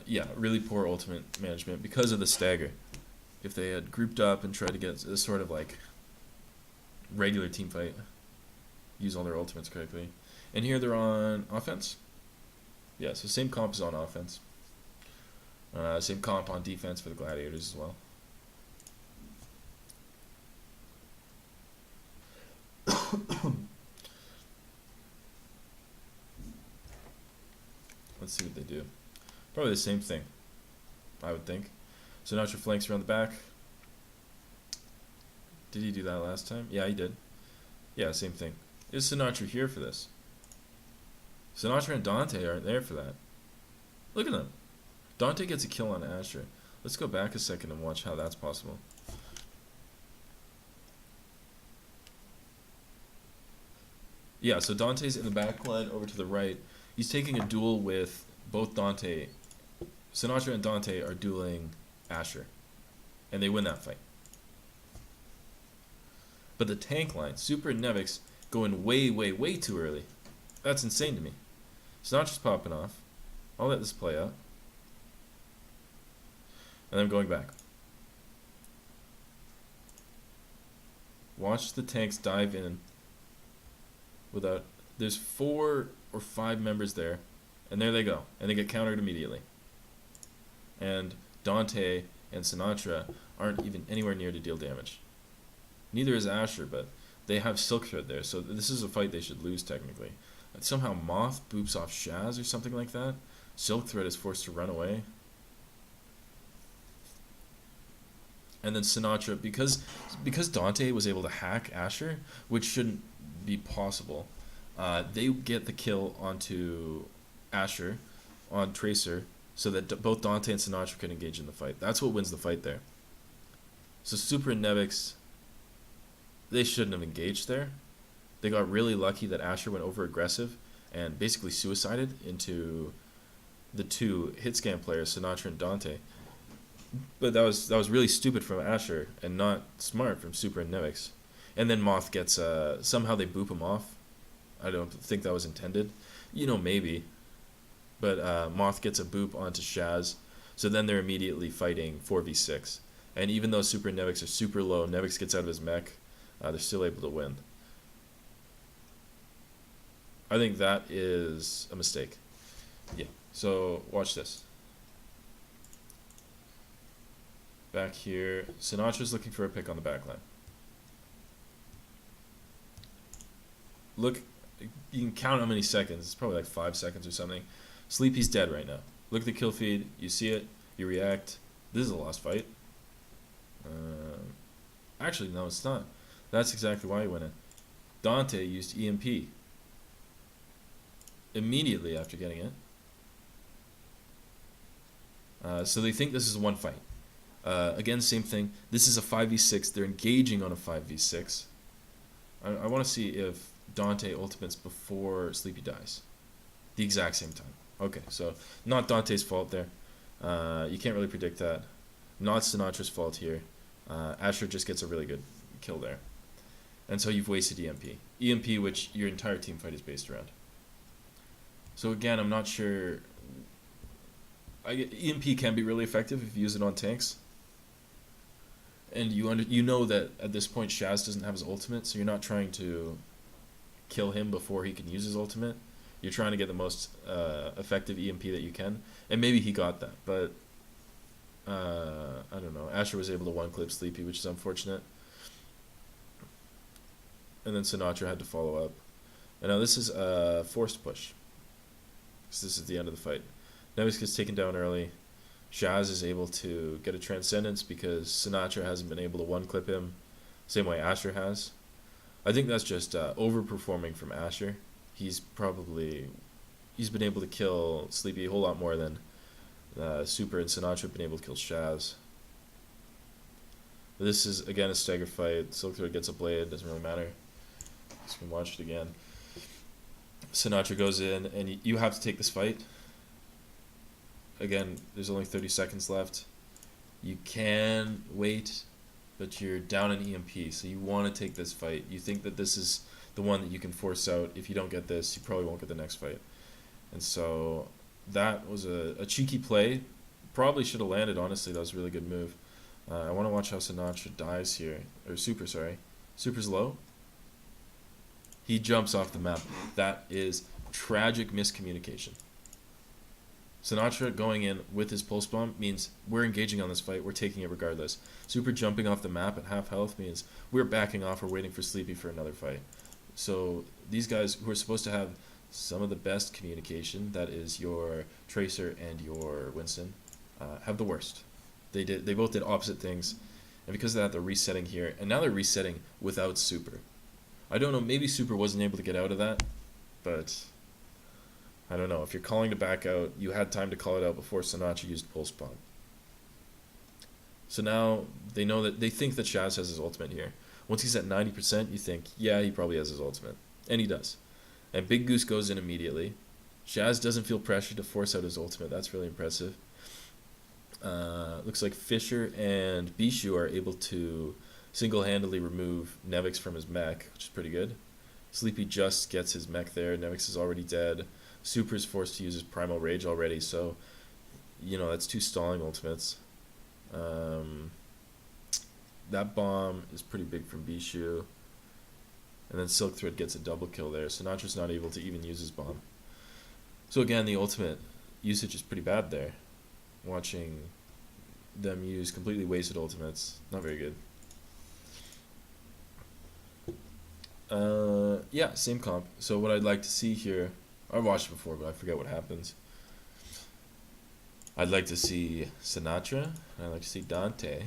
Yeah, really poor ultimate management because of the stagger. If they had grouped up and tried to get a sort of like regular team fight, use all their ultimates correctly. And here they're on offense. Yeah, so same comp is on offense. Same comp on defense for the Gladiators as well. Let's see what they do. Probably the same thing, I would think. Sinatra flanks around the back. Did he do that last time? Yeah, he did. Yeah, same thing. Is Sinatra here for this? Sinatra and Dante aren't there for that. Look at them. Dante gets a kill on Asher. Let's go back a second and watch how that's possible. Yeah, so Dante's in the back line over to the right. He's taking a duel with both Dante. Sinatra and Dante are dueling Asher. And they win that fight. But the tank line, Super and Nevix, going way, way, way too early. That's insane to me. Sinatra's popping off. I'll let this play out. And I'm going back. Watch the tanks dive in without... There's 4 or 5 members there. And there they go. And they get countered immediately. And Dante and Sinatra aren't even anywhere near to deal damage. Neither is Asher, but they have Silk Thread there, so this is a fight they should lose technically. Somehow Moth boops off Shaz or something like that. Silk Thread is forced to run away. And then Sinatra, because Dante was able to hack Asher, which shouldn't be possible, they get the kill onto Asher, on Tracer, so that both Dante and Sinatra can engage in the fight. That's what wins the fight there. So Super and Nevix, they shouldn't have engaged there. They got really lucky that Asher went over aggressive and basically suicided into the 2 hit scan players, Sinatra and Dante. But that was really stupid from Asher and not smart from Super and Nevix. And then Moth gets somehow they boop him off. I don't think that was intended. Maybe. But Moth gets a boop onto Shaz, so then they're immediately fighting 4v6. And even though Super and Nevix are super low, Nevix gets out of his mech. They're still able to win. I think that is a mistake. Yeah, so watch this. Back here, Sinatra's looking for a pick on the back line. Look, you can count how many seconds. It's probably like 5 seconds or something. Sleepy's dead right now. Look at the kill feed. You see it. You react. This is a lost fight. Actually, no, it's not. That's exactly why he went in. Dante used EMP immediately after getting it. So they think this is one fight. Again, same thing. This is a 5v6. They're engaging on a 5v6. I want to see if Dante ultimates before Sleepy dies. The exact same time. Okay, so not Dante's fault there. You can't really predict that. Not Sinatra's fault here. Asher just gets a really good kill there. And so you've wasted EMP. EMP, which your entire team fight is based around. So again, I'm not sure... EMP can be really effective if you use it on tanks. And you know that at this point Shaz doesn't have his ultimate, so you're not trying to kill him before he can use his ultimate. You're trying to get the most effective EMP that you can. And maybe he got that, but... I don't know. Asher was able to one-clip Sleepy, which is unfortunate. And then Sinatra had to follow up. And now this is a forced push. So this is the end of the fight. Nevix gets taken down early. Shaz is able to get a Transcendence because Sinatra hasn't been able to one-clip him. Same way Asher has. I think that's just overperforming from Asher. He's been able to kill Sleepy a whole lot more than Super and Sinatra have been able to kill Shaz. This is, again, a stagger fight. Silk Thread gets a blade, doesn't really matter. Just can watch it again. Sinatra goes in, and you have to take this fight. Again, there's only 30 seconds left. You can wait, but you're down in EMP, so you want to take this fight. You think that this is the one that you can force out. If you don't get this, you probably won't get the next fight. And so that was a cheeky play. Probably should have landed, honestly. That was a really good move. I want to watch how Sinatra dies here. Or Super, sorry. Super's low. He jumps off the map. That is tragic miscommunication. Sinatra going in with his pulse bomb means we're engaging on this fight. We're taking it regardless. Super jumping off the map at half health means we're backing off. We're waiting for Sleepy for another fight. So these guys who are supposed to have some of the best communication, that is your Tracer and your Winston, have the worst. They both did opposite things, and because of that, they're resetting here, and now they're resetting without Super. I don't know. Maybe Super wasn't able to get out of that, but I don't know. If you're calling to back out, you had time to call it out before Sinatra used Pulse Bomb. So now they know that they think that Shaz has his ultimate here. Once he's at 90%, you think, yeah, he probably has his ultimate. And he does. And Big Goose goes in immediately. Shaz doesn't feel pressure to force out his ultimate. That's really impressive. Looks like Fisher and Bishu are able to single-handedly remove Nevix from his mech, which is pretty good. Sleepy just gets his mech there. Nevix is already dead. Super's forced to use his Primal Rage already, so, that's 2 stalling ultimates. That bomb is pretty big from Bishu. And then Silk Thread gets a double kill there. Sinatra's not able to even use his bomb. So again, the ultimate usage is pretty bad there. Watching them use completely wasted ultimates, not very good. Yeah, same comp. So what I'd like to see here, I watched it before, but I forget what happens. I'd like to see Sinatra, and I'd like to see Dante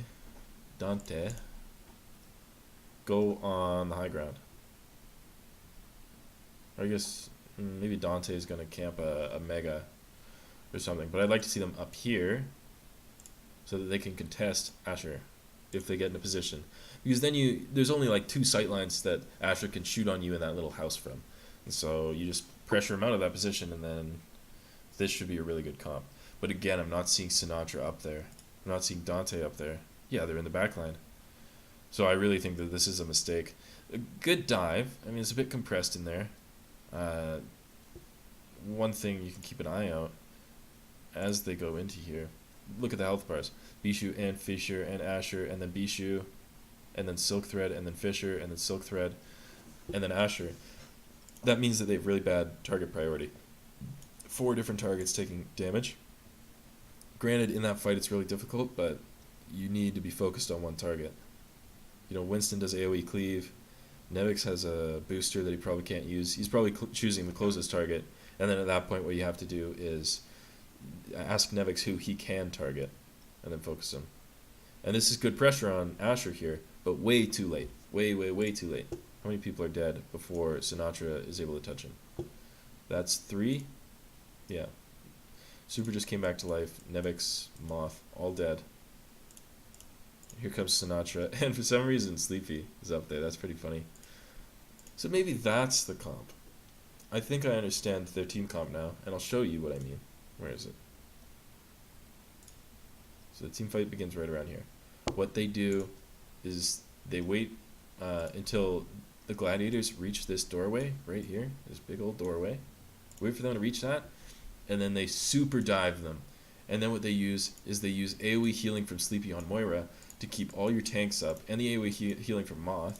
go on the high ground. I guess maybe Dante is going to camp a Mega or something, but I'd like to see them up here so that they can contest Asher if they get in a position. Because then there's only like 2 sight lines that Asher can shoot on you in that little house from. And so you just pressure him out of that position, and then this should be a really good comp. But again, I'm not seeing Sinatra up there. I'm not seeing Dante up there. Yeah, they're in the back line. So I really think that this is a mistake. A good dive. I mean, it's a bit compressed in there. One thing you can keep an eye out as they go into here. Look at the health bars. Bishu and Fisher and Asher, and then Bishu, and then Silk Thread, and then Fisher, and then Silk Thread, and then Asher. That means that they have really bad target priority. 4 different targets taking damage. Granted, in that fight it's really difficult, but you need to be focused on one target. Winston does AoE cleave. Nevix has a booster that he probably can't use. He's probably choosing the closest target, and then at that point what you have to do is ask Nevix who he can target, and then focus him. And this is good pressure on Asher here, but way too late. Way, way, way too late. How many people are dead before Sinatra is able to touch him? That's 3? Yeah. Super just came back to life. Nevix, Moth, all dead. Here comes Sinatra, and for some reason Sleepy is up there. That's pretty funny. So maybe that's the comp. I think I understand their team comp now, and I'll show you what I mean. Where is it? So the team fight begins right around here. What they do is they wait until the Gladiators reach this doorway right here, this big old doorway. Wait for them to reach that, and then they super dive them. And then what they use is they use AoE healing from Sleepy on Moira to keep all your tanks up, and the AoE healing from Moth,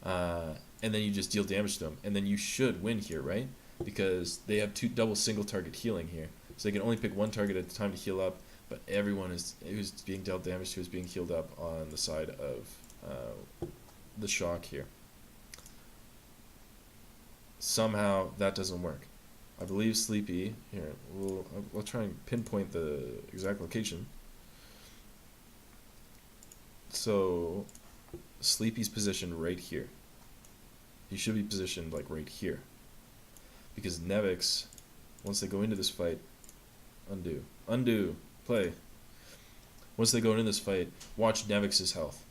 and then you just deal damage to them, and then you should win here, right? Because they have 2 double single target healing here, so they can only pick 1 target at a time to heal up, but everyone who's being dealt damage to is being healed up on the side of the shock here. Somehow that doesn't work. I believe Sleepy here. I'll try and pinpoint the exact location. So Sleepy's positioned right here. He should be positioned like right here, because Nevix, once they go into this fight, undo, play. Once they go into this fight, watch Nevix's health.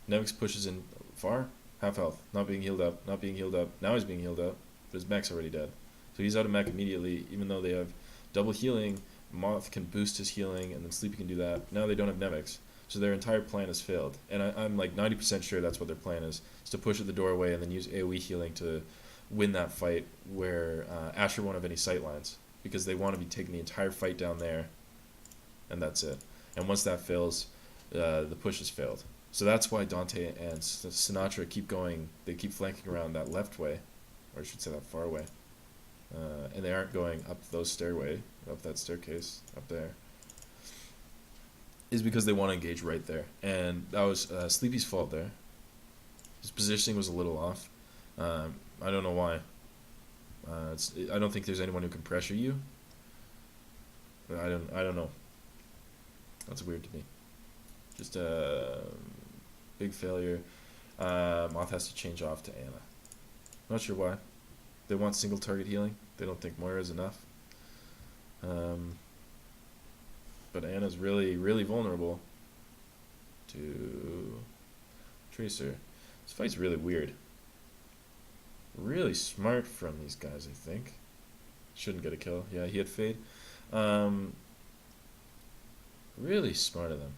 Nevix pushes in far, half health, not being healed up. Now he's being healed up, but his mech's already dead. So he's out of mech immediately, even though they have double healing. Moth can boost his healing, and then Sleepy can do that. Now they don't have Nevix, so their entire plan has failed. And I'm like 90% sure that's what their plan is to push at the doorway and then use AoE healing to win that fight where Asher won't have any sight lines, because they want to be taking the entire fight down there, and that's it. And once that fails, the push has failed. So that's why Dante and Sinatra keep going. They keep flanking around that left way, or I should say that far way. and they aren't going up that staircase up there, is because they want to engage right there. And that was Sleepy's fault there. His positioning was a little off. I don't know why. I don't think there's anyone who can pressure you. I don't know. That's weird to me. Just a big failure. Moth has to change off to Ana. Not sure why. They want single target healing. They don't think Moira is enough. But Ana's really, really vulnerable to Tracer. This fight's really weird. Really smart from these guys, I think. Shouldn't get a kill. Yeah, he had Fade. Really smart of them.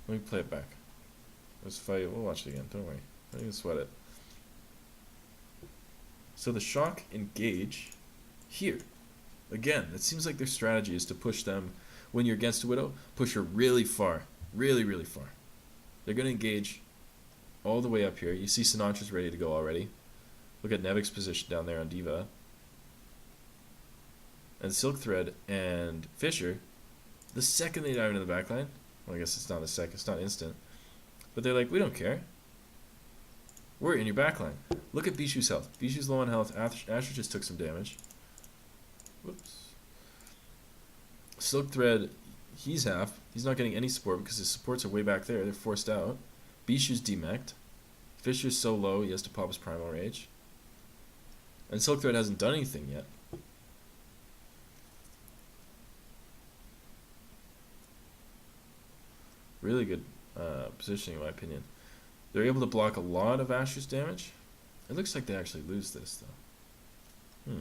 Let me play it back. Let's fight. We'll watch it again. Don't worry. Don't even sweat it. So the Shock engage here. Again, it seems like their strategy is to push them, when you're against a Widow, push her really far. Really, really far. They're going to engage all the way up here. You see Sinatra's ready to go already. Look at Nevik's position down there on Diva. And Silk Thread and Fisher, the second they dive into the backline, well, I guess it's not a second, it's not instant, but they're like, we don't care. We're in your backline. Look at Bishu's health. Bishu's low on health. Asher just took some damage. Whoops. Silk Thread, he's half. He's not getting any support because his supports are way back there. They're forced out. Bishu's demeched. Fisher's so low he has to pop his Primal Rage. And Silk Thread hasn't done anything yet. Really good positioning in my opinion. They're able to block a lot of Asher's damage. It looks like they actually lose this though.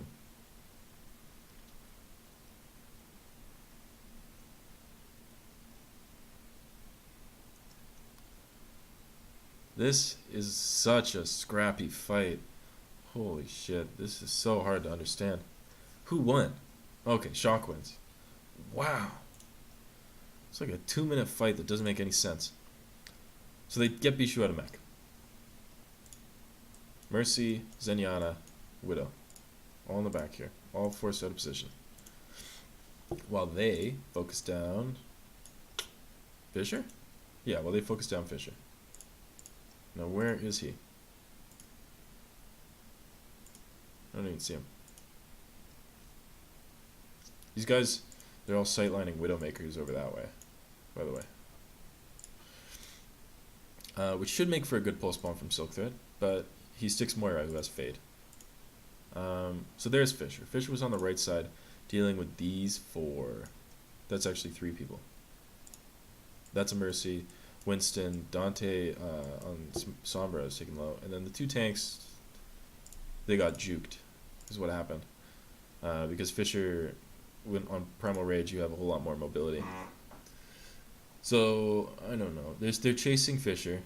This is such a scrappy fight. Holy shit, this is so hard to understand. Who won? Okay, Shock wins. Wow. It's like a 2-minute fight that doesn't make any sense. So they get Bishu out of mech. Mercy, Zenyatta, Widow. All in the back here. All forced out of position. While they focus down Fisher? Yeah, while they focus down Fisher. Now where is he? I don't even see him. These guys, they're all sightlining Widowmakers over that way, by the way. Which should make for a good pulse bomb from Silk Thread, but he sticks Moira, who has Fade. So there's Fisher. Fisher was on the right side dealing with these 4. That's actually 3 people. That's a Mercy. Winston, Dante on Sombra is taken low. And then the 2 tanks, they got juked, is what happened. Because Fisher, when on Primal Rage, you have a whole lot more mobility. So, I don't know. They're chasing Fisher.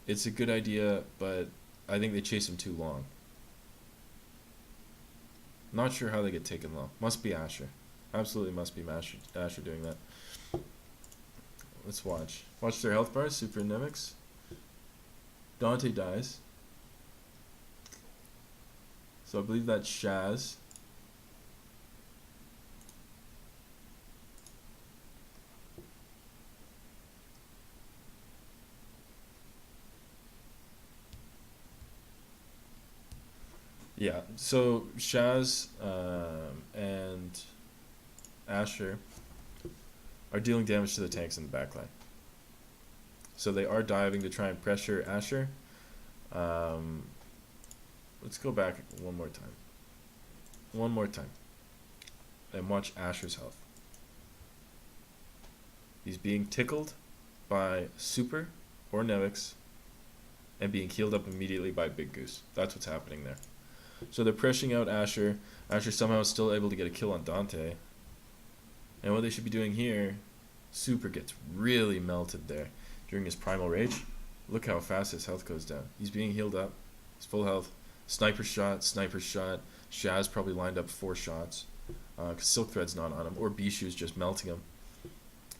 It's a good idea, but I think they chase him too long. Not sure how they get taken low. Must be Asher. Absolutely must be Asher doing that. Let's watch. Watch their health bars, Super Nemix. Dante dies. So I believe that's Shaz. Yeah, so Shaz and Asher are dealing damage to the tanks in the backline. So they are diving to try and pressure Asher. Let's go back one more time. One more time. And watch Asher's health. He's being tickled by Super or Nevix and being healed up immediately by Big Goose. That's what's happening there. So they're pressuring out Asher. Asher somehow is still able to get a kill on Dante. And what they should be doing here, Super gets really melted there during his Primal Rage. Look how fast his health goes down. He's being healed up. He's full health. Sniper shot, sniper shot. Shaz probably lined up 4 shots. Because Silk Thread's not on him. Or Bishu's just melting him.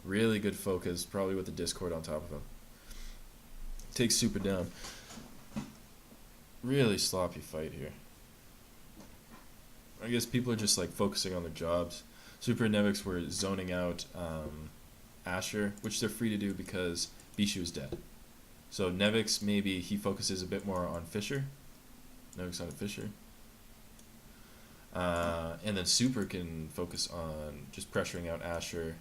Really good focus, probably with the Discord on top of him. Takes Super down. Really sloppy fight here. I guess people are just like focusing on their jobs. Super and Nevix were zoning out Asher, which they're free to do because Bishu is dead. So Nevix, maybe he focuses a bit more on Fisher. Nevix on Fisher. And then Super can focus on just pressuring out Asher.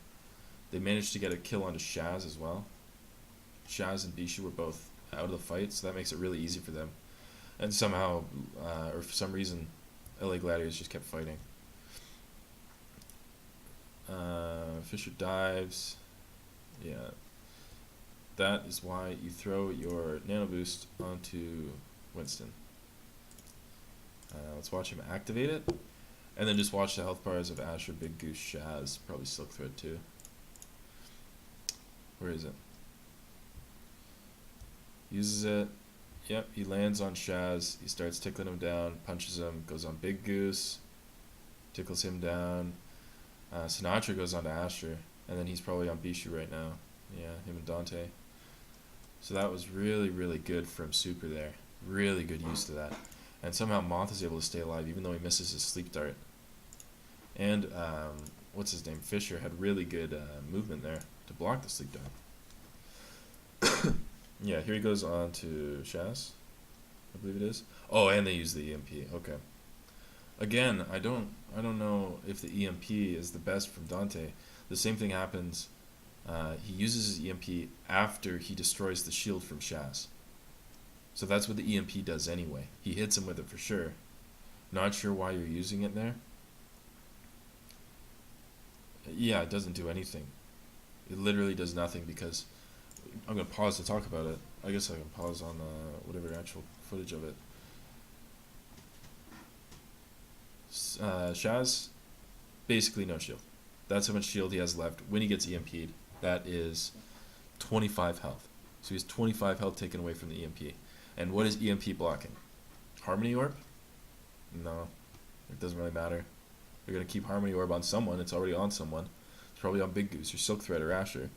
They managed to get a kill onto Shaz as well. Shaz and Bishu were both out of the fight, so that makes it really easy for them. And somehow, or for some reason, LA Gladiators just kept fighting. Fisher dives. Yeah. That is why you throw your Nano Boost onto Winston. Let's watch him activate it. And then just watch the health bars of Asher, Big Goose, Shaz, probably Silk Thread too. Where is it? Uses it. Yep, he lands on Shaz. He starts tickling him down, punches him, goes on Big Goose, tickles him down. Sinatra goes on to Asher, and then he's probably on Bishu right now. Yeah, him and Dante. So that was really, really good from Super there. Really good use to that. And somehow Moth is able to stay alive even though he misses his sleep dart. And, what's his name? Fisher had really good movement there to block the sleep dart. Yeah, here he goes on to Shaz, I believe it is. Oh, and they use the EMP. Okay. Again, I don't know if the EMP is the best from Dante. The same thing happens. He uses his EMP after he destroys the shield from Shaz. So that's what the EMP does anyway. He hits him with it for sure. Not sure why you're using it there. Yeah, it doesn't do anything. It literally does nothing because I'm going to pause to talk about it. I guess I can pause on whatever actual footage of it. Shaz, basically no shield. That's how much shield he has left when he gets EMP'd. That is 25 health. So he has 25 health taken away from the EMP. And what is EMP blocking? Harmony Orb? No, it doesn't really matter. They're going to keep Harmony Orb on someone. It's already on someone. It's probably on Big Goose or Silk Thread or Asher.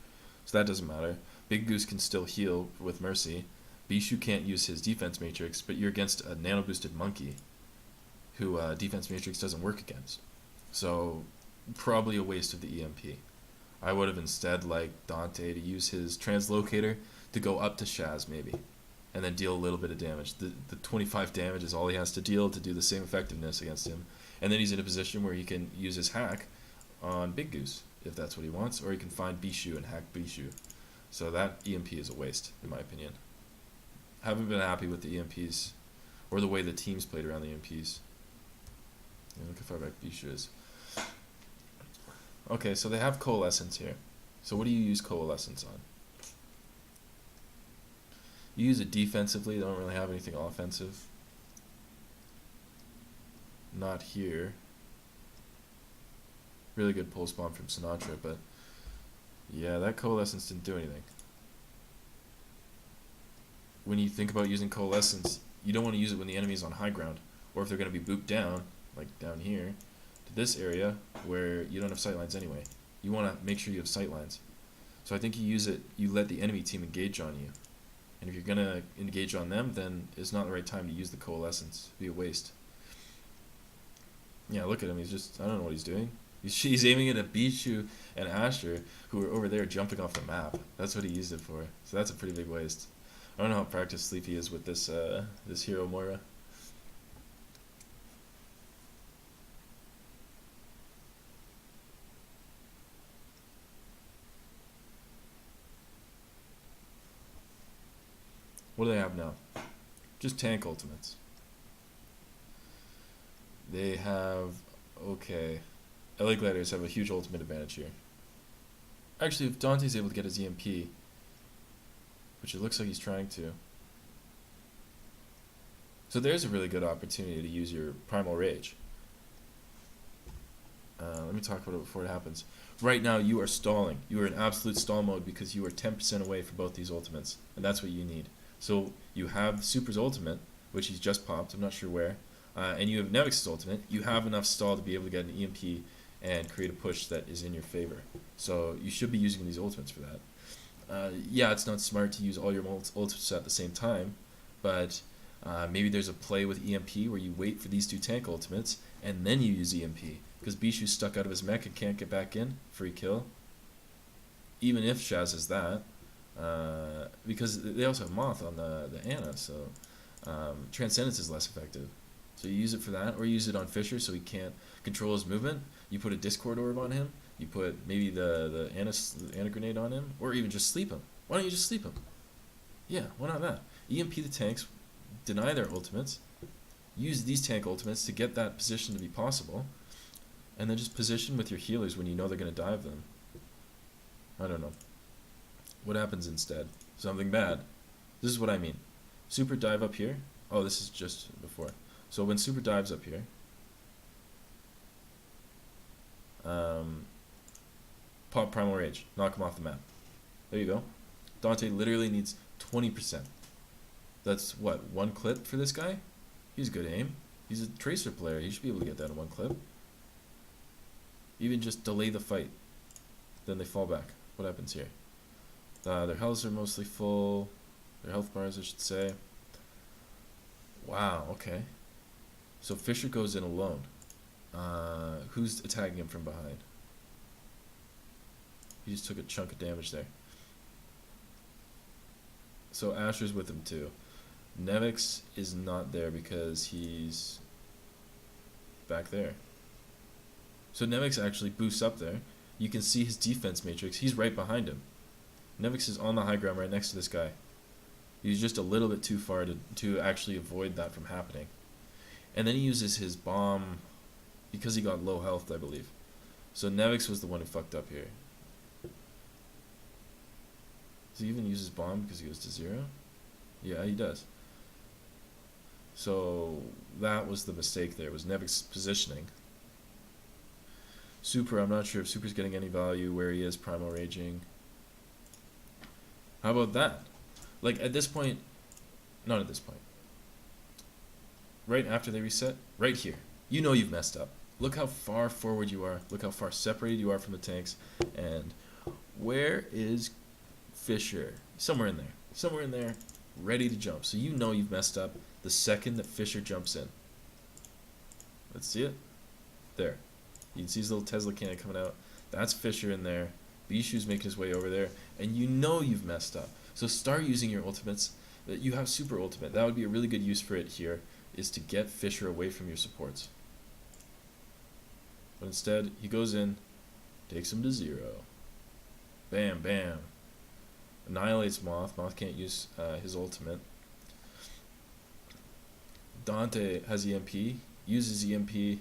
So that doesn't matter. Big Goose can still heal with Mercy. Bishu can't use his defense matrix, but you're against a nano boosted monkey who defense matrix doesn't work against. So probably a waste of the EMP. I would have instead liked Dante to use his translocator to go up to Shaz maybe, and then deal a little bit of damage. The 25 damage is all he has to deal to do the same effectiveness against him. And then he's in a position where he can use his hack on Big Goose, if that's what he wants, or he can find Bishu and hack Bishu. So that EMP is a waste, in my opinion. Haven't been happy with the EMPs, or the way the teams played around the EMPs. Yeah, look how far back Bishu is. Okay, so they have Coalescence here. So what do you use Coalescence on? You use it defensively, they don't really have anything offensive. Not here. Really good pulse bomb from Sinatra, but yeah, that Coalescence didn't do anything. When you think about using Coalescence, you don't want to use it when the enemy's on high ground, or if they're going to be booped down, like down here, to this area where you don't have sightlines anyway. You want to make sure you have sightlines. So I think you use it, you let the enemy team engage on you. And if you're going to engage on them, then it's not the right time to use the Coalescence. It'd be a waste. Yeah, look at him. He's just, I don't know what he's doing. He's aiming it at Bishu and Asher, who are over there jumping off the map. That's what he used it for. So that's a pretty big waste. I don't know how practice sleep he is with this this hero Moira. What do they have now? Just tank ultimates. They have, okay, LAGladiators have a huge ultimate advantage here. Actually, if Dante's able to get his EMP, which it looks like he's trying to. So there's a really good opportunity to use your Primal Rage. Let me talk about it before it happens. Right now, you are stalling. You are in absolute stall mode because you are 10% away from both these ultimates, and that's what you need. So you have Super's ultimate, which he's just popped, I'm not sure where, and you have Nevix's ultimate. You have enough stall to be able to get an EMP and create a push that is in your favor. So you should be using these ultimates for that. Yeah, it's not smart to use all your ultimates at the same time, but maybe there's a play with EMP where you wait for these two tank ultimates and then you use EMP. Because Bishu's stuck out of his mech and can't get back in. Free kill. Even if Shaz is that. Because they also have Moth on the Ana, so Transcendence is less effective. So you use it for that, or you use it on Fisher so he can't control his movement. You put a Discord Orb on him. You put maybe the Ana Grenade on him, or even just sleep him. Why don't you just sleep him? Yeah, why not that? EMP the tanks, deny their ultimates, use these tank ultimates to get that position to be possible, and then just position with your healers when you know they're going to dive them. I don't know. What happens instead? Something bad. This is what I mean. Super dive up here. Oh, this is just before. So when Super dives up here, pop Primal Rage. Knock him off the map. There you go. Dante literally needs 20%. That's what, one clip for this guy? He's good aim. He's a Tracer player. He should be able to get that in one clip. Even just delay the fight. Then they fall back. What happens here? Their healths are mostly full. Their health bars, I should say. Wow, okay. So Fisher goes in alone. Who's attacking him from behind? He just took a chunk of damage there. So Asher's with him too. Nevix is not there because he's back there. So Nevix actually boosts up there. You can see his defense matrix. He's right behind him. Nevix is on the high ground right next to this guy. He's just a little bit too far to actually avoid that from happening. And then he uses his bomb because he got low health, I believe. So Nevix was the one who fucked up here. Does he even use his bomb because he goes to 0? Yeah, he does. So that was the mistake there, was Nevix's positioning. Super, I'm not sure if Super's getting any value where he is Primal Raging. How about that? Like at this point, not at this point. Right after they reset, right here. You know you've messed up. Look how far forward you are. Look how far separated you are from the tanks. And where is Fisher? Somewhere in there. Somewhere in there, ready to jump. So you know you've messed up the second that Fisher jumps in. Let's see it. There. You can see his little Tesla cannon coming out. That's Fisher in there. Bishu's making his way over there. And you know you've messed up. So start using your ultimates. You have super ultimate. That would be a really good use for it here, is to get Fisher away from your supports. But instead, he goes in, takes him to 0. Bam, bam. Annihilates Moth. Moth can't use his ultimate. Dante has EMP. Uses EMP.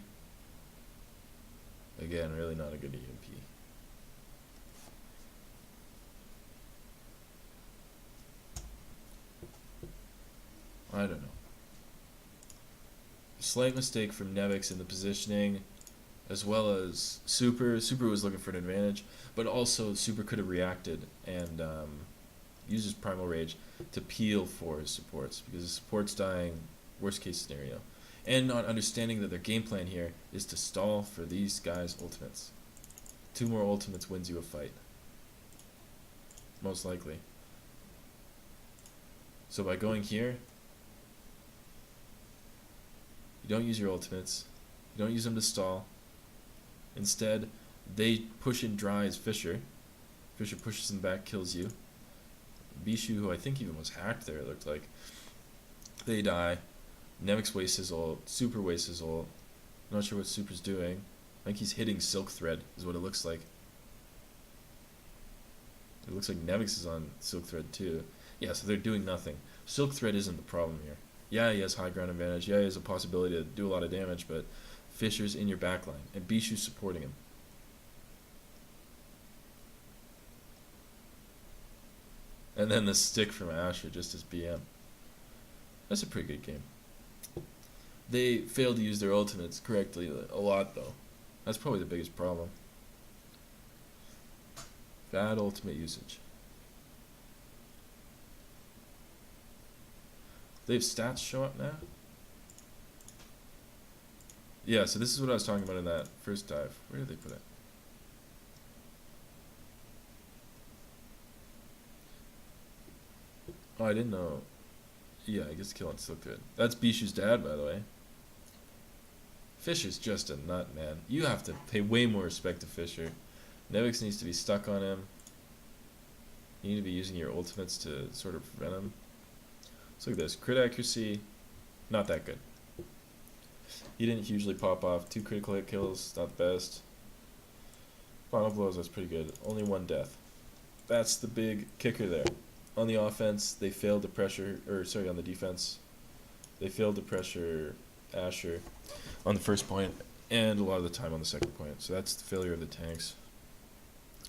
Again, really not a good EMP. I don't know. Slight mistake from Nevix in the positioning, as well as Super. Super was looking for an advantage, but also Super could have reacted and uses Primal Rage to peel for his supports, because his support's dying, worst case scenario. And not understanding that their game plan here is to stall for these guys' ultimates. 2 more ultimates wins you a fight. Most likely. So by going here, you don't use your ultimates. You don't use them to stall. Instead, they push and dries Fisher. Fisher pushes them back, kills you. Bishu, who I think even was hacked there, it looked like. They die. Nevix wastes his ult. Super wastes his ult. Not sure what Super's doing. I think he's hitting Silk Thread, is what it looks like. It looks like Nevix is on Silk Thread too. Yeah, so they're doing nothing. Silk Thread isn't the problem here. Yeah, he has high ground advantage. Yeah, he has a possibility to do a lot of damage, but Fisher's in your backline, and Bishu's supporting him. And then the stick from Asher just as BM. That's a pretty good game. They failed to use their ultimates correctly a lot, though. That's probably the biggest problem. Bad ultimate usage. They have stats show up now? Yeah, so this is what I was talking about in that first dive. Where did they put it? Oh, I didn't know. Yeah, I guess kill on Silk Thread. That's Bishu's dad, by the way. Fisher's just a nut, man. You have to pay way more respect to Fisher. Nevix needs to be stuck on him. You need to be using your ultimates to sort of prevent him. Let's look at this. Crit accuracy, not that good. He didn't hugely pop off. 2 critical hit kills, not the best. Final blows, that's pretty good. Only 1 death. That's the big kicker there. On the offense, they failed to pressure, on the defense, they failed to pressure Asher on the first point, and a lot of the time on the second point. So that's the failure of the tanks.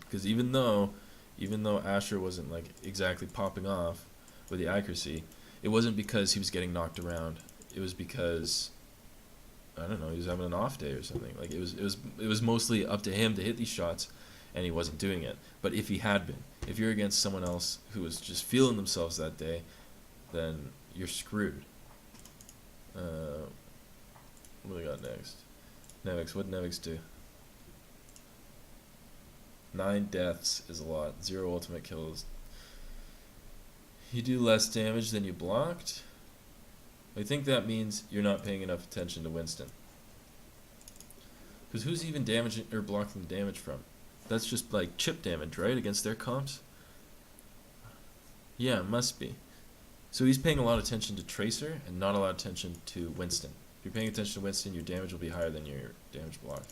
Because even though Asher wasn't like exactly popping off with the accuracy, it wasn't because he was getting knocked around. It was because, I don't know, he was having an off day or something. Like it was mostly up to him to hit these shots, and he wasn't doing it. But if he had been, if you're against someone else who was just feeling themselves that day, then you're screwed. What do we got next? Nevix, what did Nevix do? 9 deaths is a lot. 0 ultimate kills. You do less damage than you blocked? I think that means you're not paying enough attention to Winston. Because who's even damaging or blocking the damage from? That's just like chip damage, right? Against their comps? Yeah, it must be. So he's paying a lot of attention to Tracer and not a lot of attention to Winston. If you're paying attention to Winston, your damage will be higher than your damage block.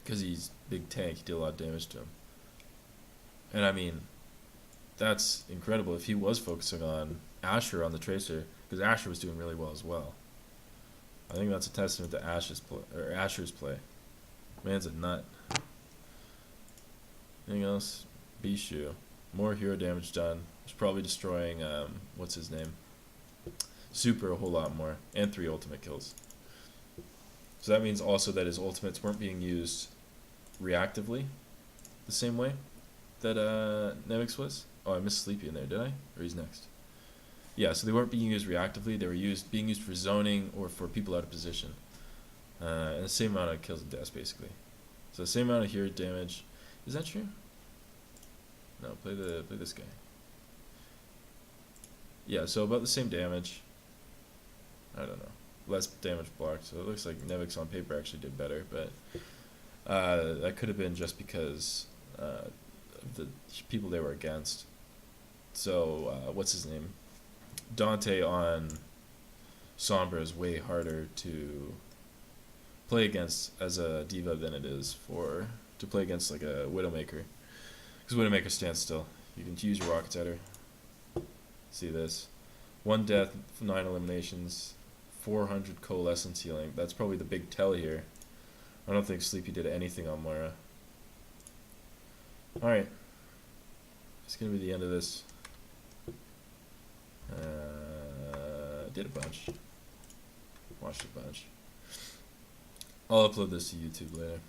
Because he's big tank, he did a lot of damage to him. And I mean, that's incredible if he was focusing on Asher on the Tracer, because Asher was doing really well as well. I think that's a testament to Asher's play. Man's a nut. Anything else? Bishu. More hero damage done. He's probably destroying, what's his name? Super a whole lot more. And 3 ultimate kills. So that means also that his ultimates weren't being used reactively the same way that Nevix was. Oh, I missed Sleepy in there, did I? Or he's next. Yeah, so they weren't being used reactively. They were being used for zoning or for people out of position. And the same amount of kills and deaths, basically. So the same amount of hero damage. Is that true? No, play this guy. Yeah, so about the same damage. I don't know. Less damage blocked, so it looks like Nevix on paper actually did better, but that could have been just because of the people they were against. So, what's his name? Dante on Sombra is way harder to play against as a diva than it is to play against like a Widowmaker. Because Widowmaker stands still. You can use your rockets at her. See this. 1 death, 9 eliminations, 400 coalescence healing. That's probably the big tell here. I don't think Sleepy did anything on Moira. Alright. It's going to be the end of this. Did a bunch. Watched a bunch. I'll upload this to YouTube later.